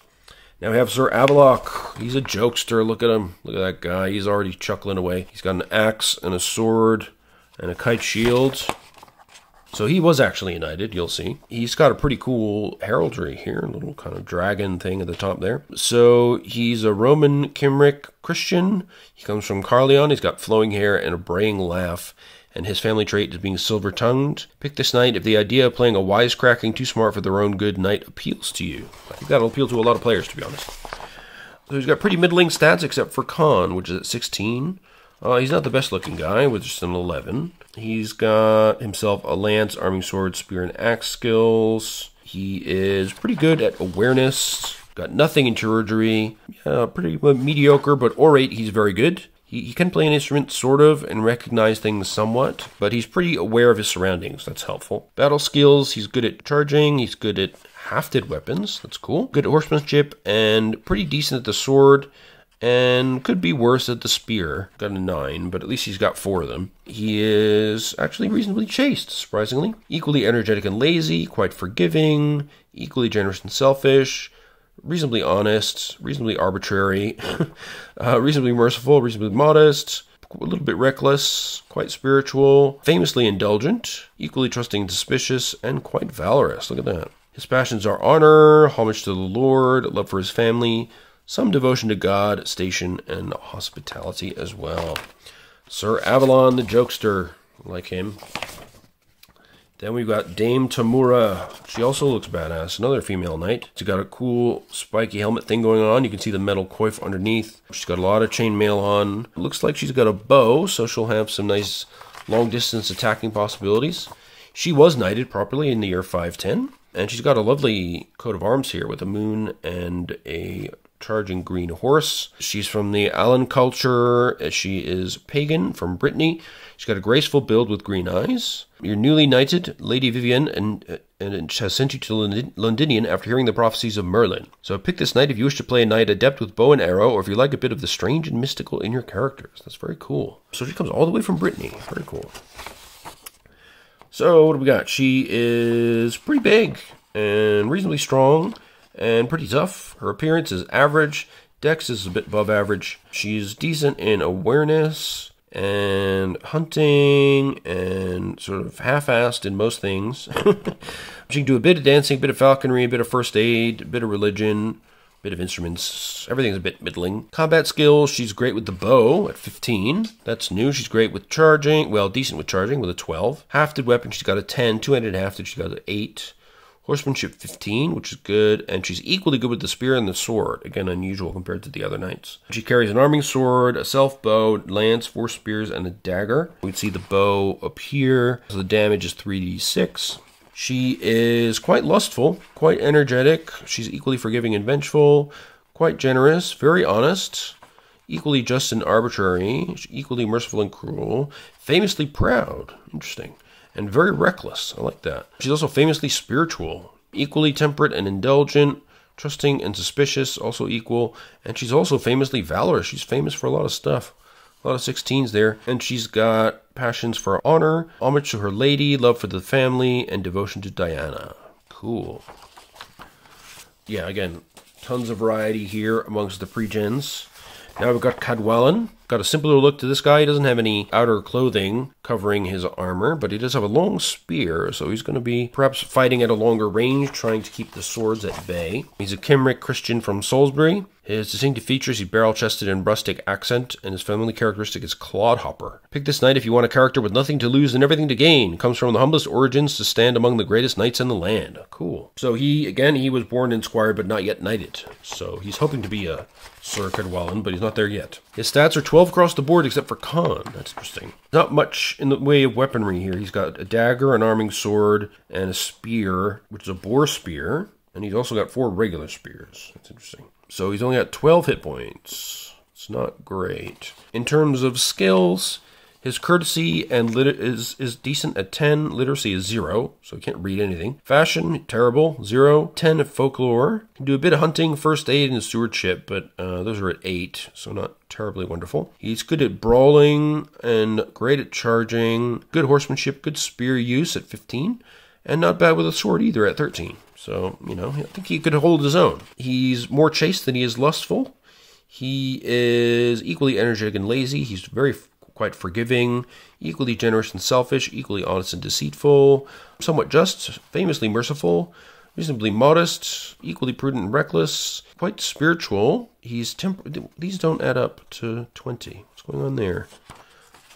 Now we have Sir Avaloch. He's a jokester. Look at him. Look at that guy. He's already chuckling away. He's got an axe and a sword and a kite shield. So he was actually united, you'll see. He's got a pretty cool heraldry here, a little kind of dragon thing at the top there. So he's a Roman Cymric Christian. He comes from Carleon. He's got flowing hair and a braying laugh. And his family trait is being silver-tongued. Pick this knight if the idea of playing a wisecracking, too smart for their own good knight appeals to you. I think that'll appeal to a lot of players, to be honest. So he's got pretty middling stats except for Con, which is at 16. He's not the best-looking guy, with just an 11. He's got himself a lance, arming sword, spear, and axe skills. He is pretty good at awareness. Got nothing in chirurgery. Yeah, pretty mediocre, but orate, he's very good. He can play an instrument, sort of, and recognize things somewhat, but he's pretty aware of his surroundings. That's helpful. Battle skills, he's good at charging. He's good at hafted weapons. That's cool. Good at horsemanship, and pretty decent at the sword. And could be worse at the spear. Got a 9, but at least he's got 4 of them. He is actually reasonably chaste, surprisingly. Equally energetic and lazy, quite forgiving, equally generous and selfish, reasonably honest, reasonably arbitrary, reasonably merciful, reasonably modest, a little bit reckless, quite spiritual, famously indulgent, equally trusting and suspicious, and quite valorous. Look at that. His passions are honor, homage to the Lord, love for his family, some devotion to God, station, and hospitality as well. Sir Avalon the Jokester, like him. Then we've got Dame Tamura. She also looks badass. Another female knight. She's got a cool spiky helmet thing going on. You can see the metal coif underneath. She's got a lot of chainmail on. It looks like she's got a bow, so she'll have some nice long-distance attacking possibilities. She was knighted properly in the year 510. And she's got a lovely coat of arms here with a moon and a charging green horse. She's from the Alan culture. She is pagan from Brittany. She's got a graceful build with green eyes. You're newly knighted, Lady Vivian, and has sent you to Londinian after hearing the prophecies of Merlin. So pick this knight if you wish to play a knight adept with bow and arrow, or if you like a bit of the strange and mystical in your characters. That's very cool. So she comes all the way from Brittany. Very cool. So what do we got? She is pretty big and reasonably strong and pretty tough. Her appearance is average. Dex is a bit above average. She's decent in awareness and hunting and sort of half-assed in most things. She can do a bit of dancing, a bit of falconry, a bit of first aid, a bit of religion, a bit of instruments. Everything's a bit middling. Combat skills, she's great with the bow at 15. That's new. She's great with charging. Well, decent with charging with a 12. Hafted weapon, she's got a 10. Two-handed hafted, she's got an 8. Horsemanship 15, which is good, and she's equally good with the spear and the sword. Again, unusual compared to the other knights. She carries an arming sword, a self-bow, lance, 4 spears, and a dagger. We can see the bow up here, so the damage is 3d6. She is quite lustful, quite energetic. She's equally forgiving and vengeful, quite generous, very honest, equally just and arbitrary, equally merciful and cruel, famously proud. Interesting. And very reckless. I like that. She's also famously spiritual, equally temperate and indulgent, trusting and suspicious, also equal. And she's also famously valorous. She's famous for a lot of stuff. A lot of 16s there. And she's got passions for honor, homage to her lady, love for the family, and devotion to Diana. Cool. Yeah, again, Tons of variety here amongst the pregens. Now we've got Cadwallon. Got a simpler look to this guy. He doesn't have any outer clothing covering his armor, but he does have a long spear, so he's going to be perhaps fighting at a longer range, trying to keep the swords at bay. He's a Cymric Christian from Salisbury. His distinctive features, he's barrel-chested and rustic accent, and his family characteristic is clodhopper. Pick this knight if you want a character with nothing to lose and everything to gain. Comes from the humblest origins to stand among the greatest knights in the land. Cool. So he was born in Squire, but not yet knighted. So he's hoping to be a Sir Cadwallon, but he's not there yet. His stats are 12 across the board except for con. That's interesting. Not much in the way of weaponry here. He's got a dagger, an arming sword, and a spear, which is a boar spear. And he's also got 4 regular spears. That's interesting. So he's only got 12 hit points. It's not great. In terms of skills, his courtesy and is decent at 10. Literacy is 0, so he can't read anything. Fashion, terrible, 0. 10 at folklore. Can do a bit of hunting, first aid, and stewardship, but those are at 8, so not terribly wonderful. He's good at brawling and great at charging. Good horsemanship, good spear use at 15. And not bad with a sword either at 13. So, you know, I think he could hold his own. He's more chaste than he is lustful. He is equally energetic and lazy. He's quite forgiving, equally generous and selfish, equally honest and deceitful, somewhat just, famously merciful, reasonably modest, equally prudent and reckless, quite spiritual. These don't add up to 20. What's going on there?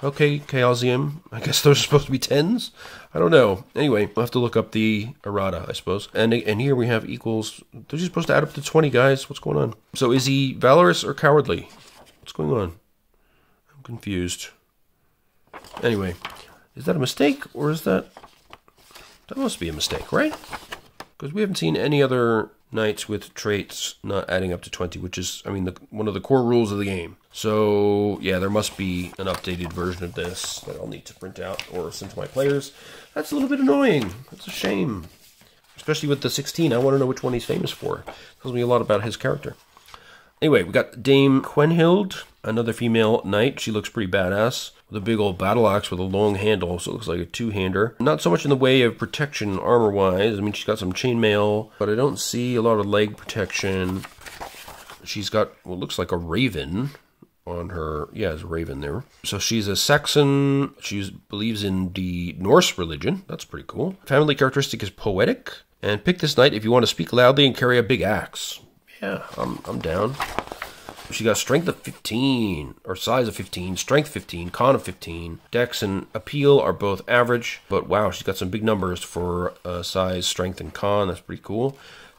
Okay, Chaosium. I guess those are supposed to be 10s? I don't know. Anyway, we'll have to look up the errata, I suppose. And here we have equals. Those are supposed to add up to 20, guys. What's going on? So is he valorous or cowardly? What's going on? I'm confused. Anyway, is that a mistake or is that... That must be a mistake, right? Because we haven't seen any other knights with traits not adding up to 20, which is, I mean, one of the core rules of the game. So, yeah, there must be an updated version of this that I'll need to print out or send to my players. That's a little bit annoying. That's a shame. Especially with the 16, I want to know which one he's famous for. Tells me a lot about his character. Anyway, we got Dame Quenhild, another female knight. She looks pretty badass, with a big old battle axe with a long handle, so it looks like a two-hander. Not so much in the way of protection armor-wise. I mean, she's got some chainmail, but I don't see a lot of leg protection. She's got what looks like a raven on her. Yeah, there's a raven there. So she's a Saxon. She believes in the Norse religion. That's pretty cool. Family characteristic is poetic. And pick this knight if you want to speak loudly and carry a big axe. Yeah, I'm down. She got strength of 15, or size of 15, strength 15, con of 15. Dex and appeal are both average, but wow, she's got some big numbers for size, strength, and con. That's pretty cool.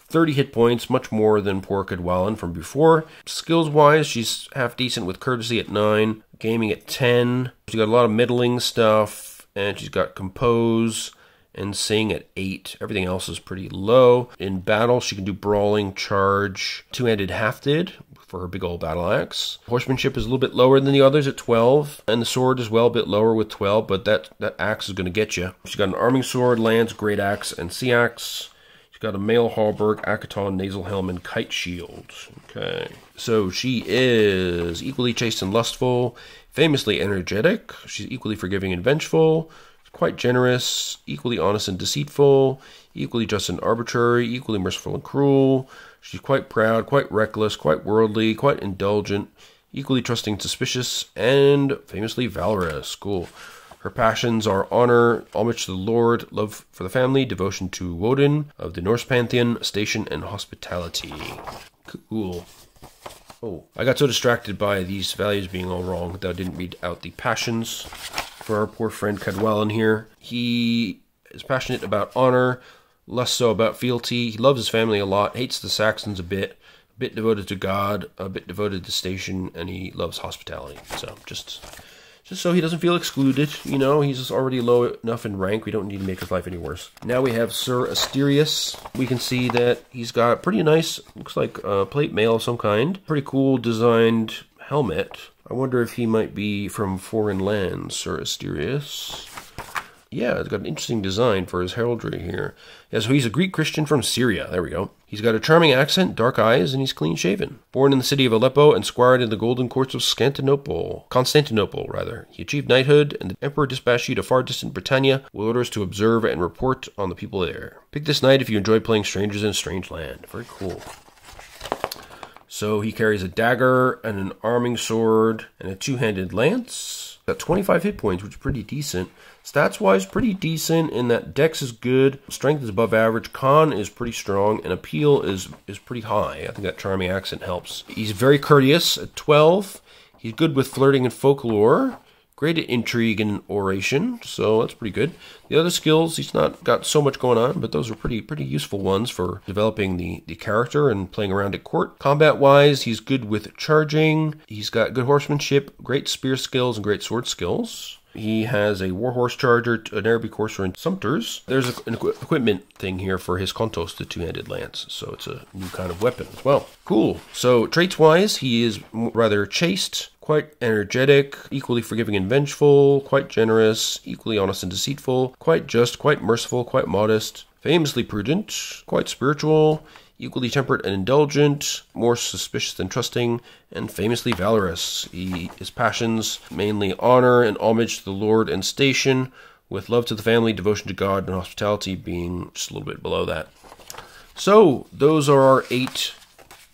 30 hit points, much more than poor Cadwallon from before. Skills-wise, she's half decent with courtesy at 9, gaming at 10. She's got a lot of middling stuff, and she's got compose and sing at 8. Everything else is pretty low. In battle, she can do brawling, charge, two-handed half-did for her big old battle axe. Horsemanship is a little bit lower than the others at 12, and the sword as well a bit lower with 12, but that axe is going to get you. She's got an arming sword, lance, great axe, and sea axe. She's got a mail halberd, akaton, nasal helm, and kite shield. Okay. So she is equally chaste and lustful, famously energetic. She's equally forgiving and vengeful. Quite generous, equally honest and deceitful, equally just and arbitrary, equally merciful and cruel. She's quite proud, quite reckless, quite worldly, quite indulgent, equally trusting and suspicious, and famously valorous. Cool. Her passions are honor, homage to the Lord, love for the family, devotion to Woden of the Norse pantheon, station, and hospitality. Cool. Oh, I got so distracted by these values being all wrong that I didn't read out the passions for our poor friend Cadwallon here. He is passionate about honor, less so about fealty. He loves his family a lot, hates the Saxons a bit devoted to God, a bit devoted to station, and he loves hospitality. So just so he doesn't feel excluded, you know, he's already low enough in rank. We don't need to make his life any worse. Now we have Sir Asterius. We can see that he's got pretty nice, looks like plate mail of some kind. Pretty cool designed helmet. I wonder if he might be from foreign lands, Sir Asterius. Yeah, it's got an interesting design for his heraldry here. Yeah, so he's a Greek Christian from Syria. There we go. He's got a charming accent, dark eyes, and he's clean-shaven. Born in the city of Aleppo and squired in the golden courts of Constantinople, rather. He achieved knighthood, and the emperor dispatched you to far-distant Britannia with orders to observe and report on the people there. Pick this knight if you enjoy playing strangers in a strange land. Very cool. So he carries a dagger and an arming sword and a two-handed lance. Got 25 hit points, which is pretty decent. Stats-wise, pretty decent in that Dex is good, Strength is above average, Con is pretty strong, and Appeal is pretty high. I think that charming accent helps. He's very courteous at 12. He's good with flirting and folklore. Great at intrigue and oration, so that's pretty good. The other skills, he's not got so much going on, but those are pretty useful ones for developing the character and playing around at court. Combat-wise, he's good with charging. He's got good horsemanship, great spear skills, and great sword skills. He has a warhorse charger, an Arabic courser, and sumpters. There's an equipment thing here for his kontos, the two-handed lance, so it's a new kind of weapon as well. Cool. So traits-wise, he is rather chaste, quite energetic, equally forgiving and vengeful, quite generous, equally honest and deceitful, quite just, quite merciful, quite modest, famously prudent, quite spiritual, equally temperate and indulgent, more suspicious than trusting, and famously valorous. His passions, mainly honor and homage to the lord and station, with love to the family, devotion to God, and hospitality being just a little bit below that. So, those are our 8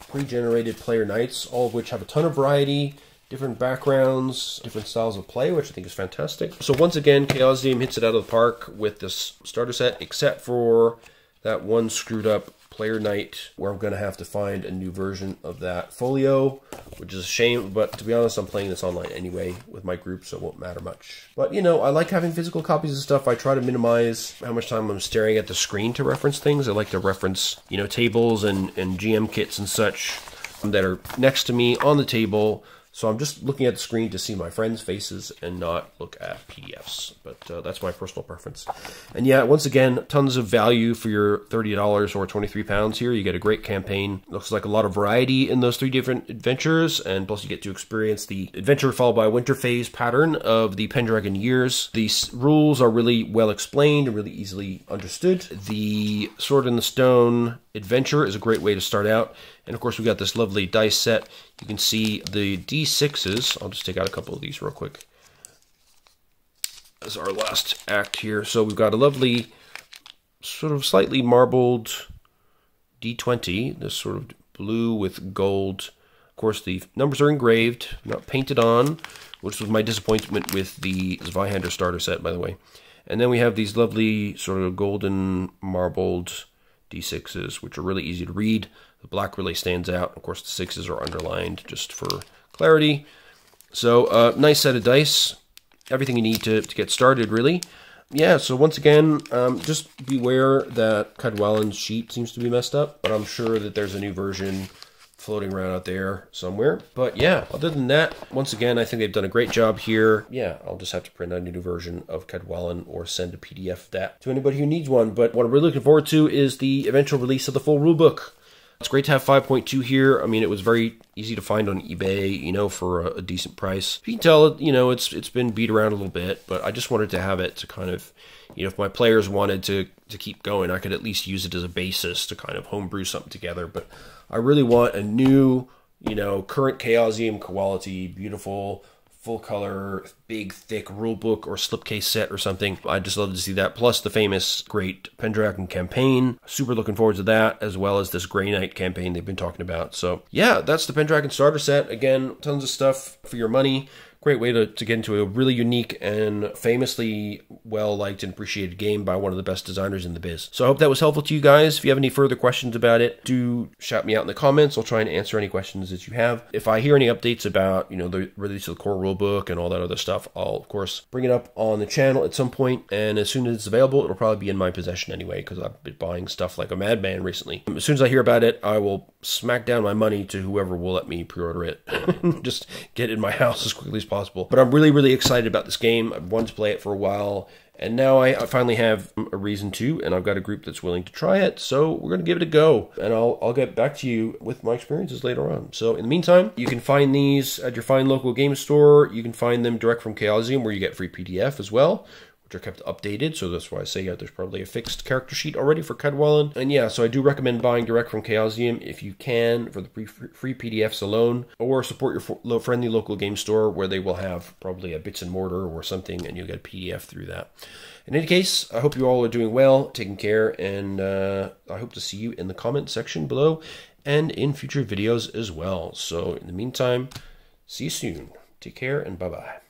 pre-generated player knights, all of which have a ton of variety, different backgrounds, different styles of play, which I think is fantastic. So once again, Chaosium hits it out of the park with this starter set, except for that one screwed up player knight where I'm going to have to find a new version of that folio, which is a shame, but to be honest, I'm playing this online anyway with my group, so it won't matter much. But, you know, I like having physical copies of stuff. I try to minimize how much time I'm staring at the screen to reference things. I like to reference, you know, tables and GM kits and such that are next to me on the table. So I'm just looking at the screen to see my friends' faces and not look at PDFs. But that's my personal preference. And yeah, once again, tons of value for your $30 or £23 here. You get a great campaign. Looks like a lot of variety in those 3 different adventures. And plus you get to experience the adventure followed by a winter phase pattern of the Pendragon years. These rules are really well explained and really easily understood. The Sword in the Stone adventure is a great way to start out. And of course, we've got this lovely dice set. You can see the D6s. I'll just take out a couple of these real quick as our last act here. So we've got a lovely, sort of slightly marbled D20, this sort of blue with gold. Of course, the numbers are engraved, not painted on, which was my disappointment with the Zweihander starter set, by the way. And then we have these lovely sort of golden marbled D6s, which are really easy to read. The black really stands out. Of course, the 6s are underlined just for clarity. So, nice set of dice. Everything you need to get started, really. Yeah, so once again, just beware that Cadwallan's sheet seems to be messed up, but I'm sure that there's a new version floating around out there somewhere. But yeah, other than that, once again, I think they've done a great job here. Yeah, I'll just have to print out a new version of Cadwallan or send a PDF of that to anybody who needs one. But what I'm really looking forward to is the eventual release of the full rulebook. It's great to have 5.2 here. I mean, it was very easy to find on eBay, you know, for a decent price. You can tell, you know, it's been beat around a little bit, but I just wanted to have it to kind of, you know, if my players wanted to keep going, I could at least use it as a basis to kind of homebrew something together. But I really want a new, you know, current Chaosium quality, beautiful, full color, big, thick rulebook or slipcase set or something. I'd just love to see that. Plus the famous great Pendragon campaign. Super looking forward to that, as well as this Grey Knight campaign they've been talking about. So yeah, that's the Pendragon starter set. Again, tons of stuff for your money. Great way to get into a really unique and famously well-liked and appreciated game by one of the best designers in the biz. So I hope that was helpful to you guys. If you have any further questions about it, do shout me out in the comments. I'll try and answer any questions that you have. If I hear any updates about, you know, the release of the core rulebook and all that other stuff, I'll, of course, bring it up on the channel at some point. And as soon as it's available, it'll probably be in my possession anyway, because I've been buying stuff like a madman recently. As soon as I hear about it, I will smack down my money to whoever will let me pre-order it. Just get it in my house as quickly as possible. But I'm really, really excited about this game. I've wanted to play it for a while, and now I finally have a reason to, and I've got a group that's willing to try it, so we're going to give it a go, and I'll get back to you with my experiences later on. So in the meantime, you can find these at your fine local game store. You can find them direct from Chaosium, where you get free PDF as well, which are kept updated, so that's why I say there's probably a fixed character sheet already for Cadwallon. And yeah, so I do recommend buying direct from Chaosium if you can, for the free PDFs alone, or support your friendly local game store where they will have probably a bits and mortar or something, and you'll get a PDF through that. In any case, I hope you all are doing well, taking care, and I hope to see you in the comment section below and in future videos as well. So in the meantime, see you soon. Take care and bye-bye.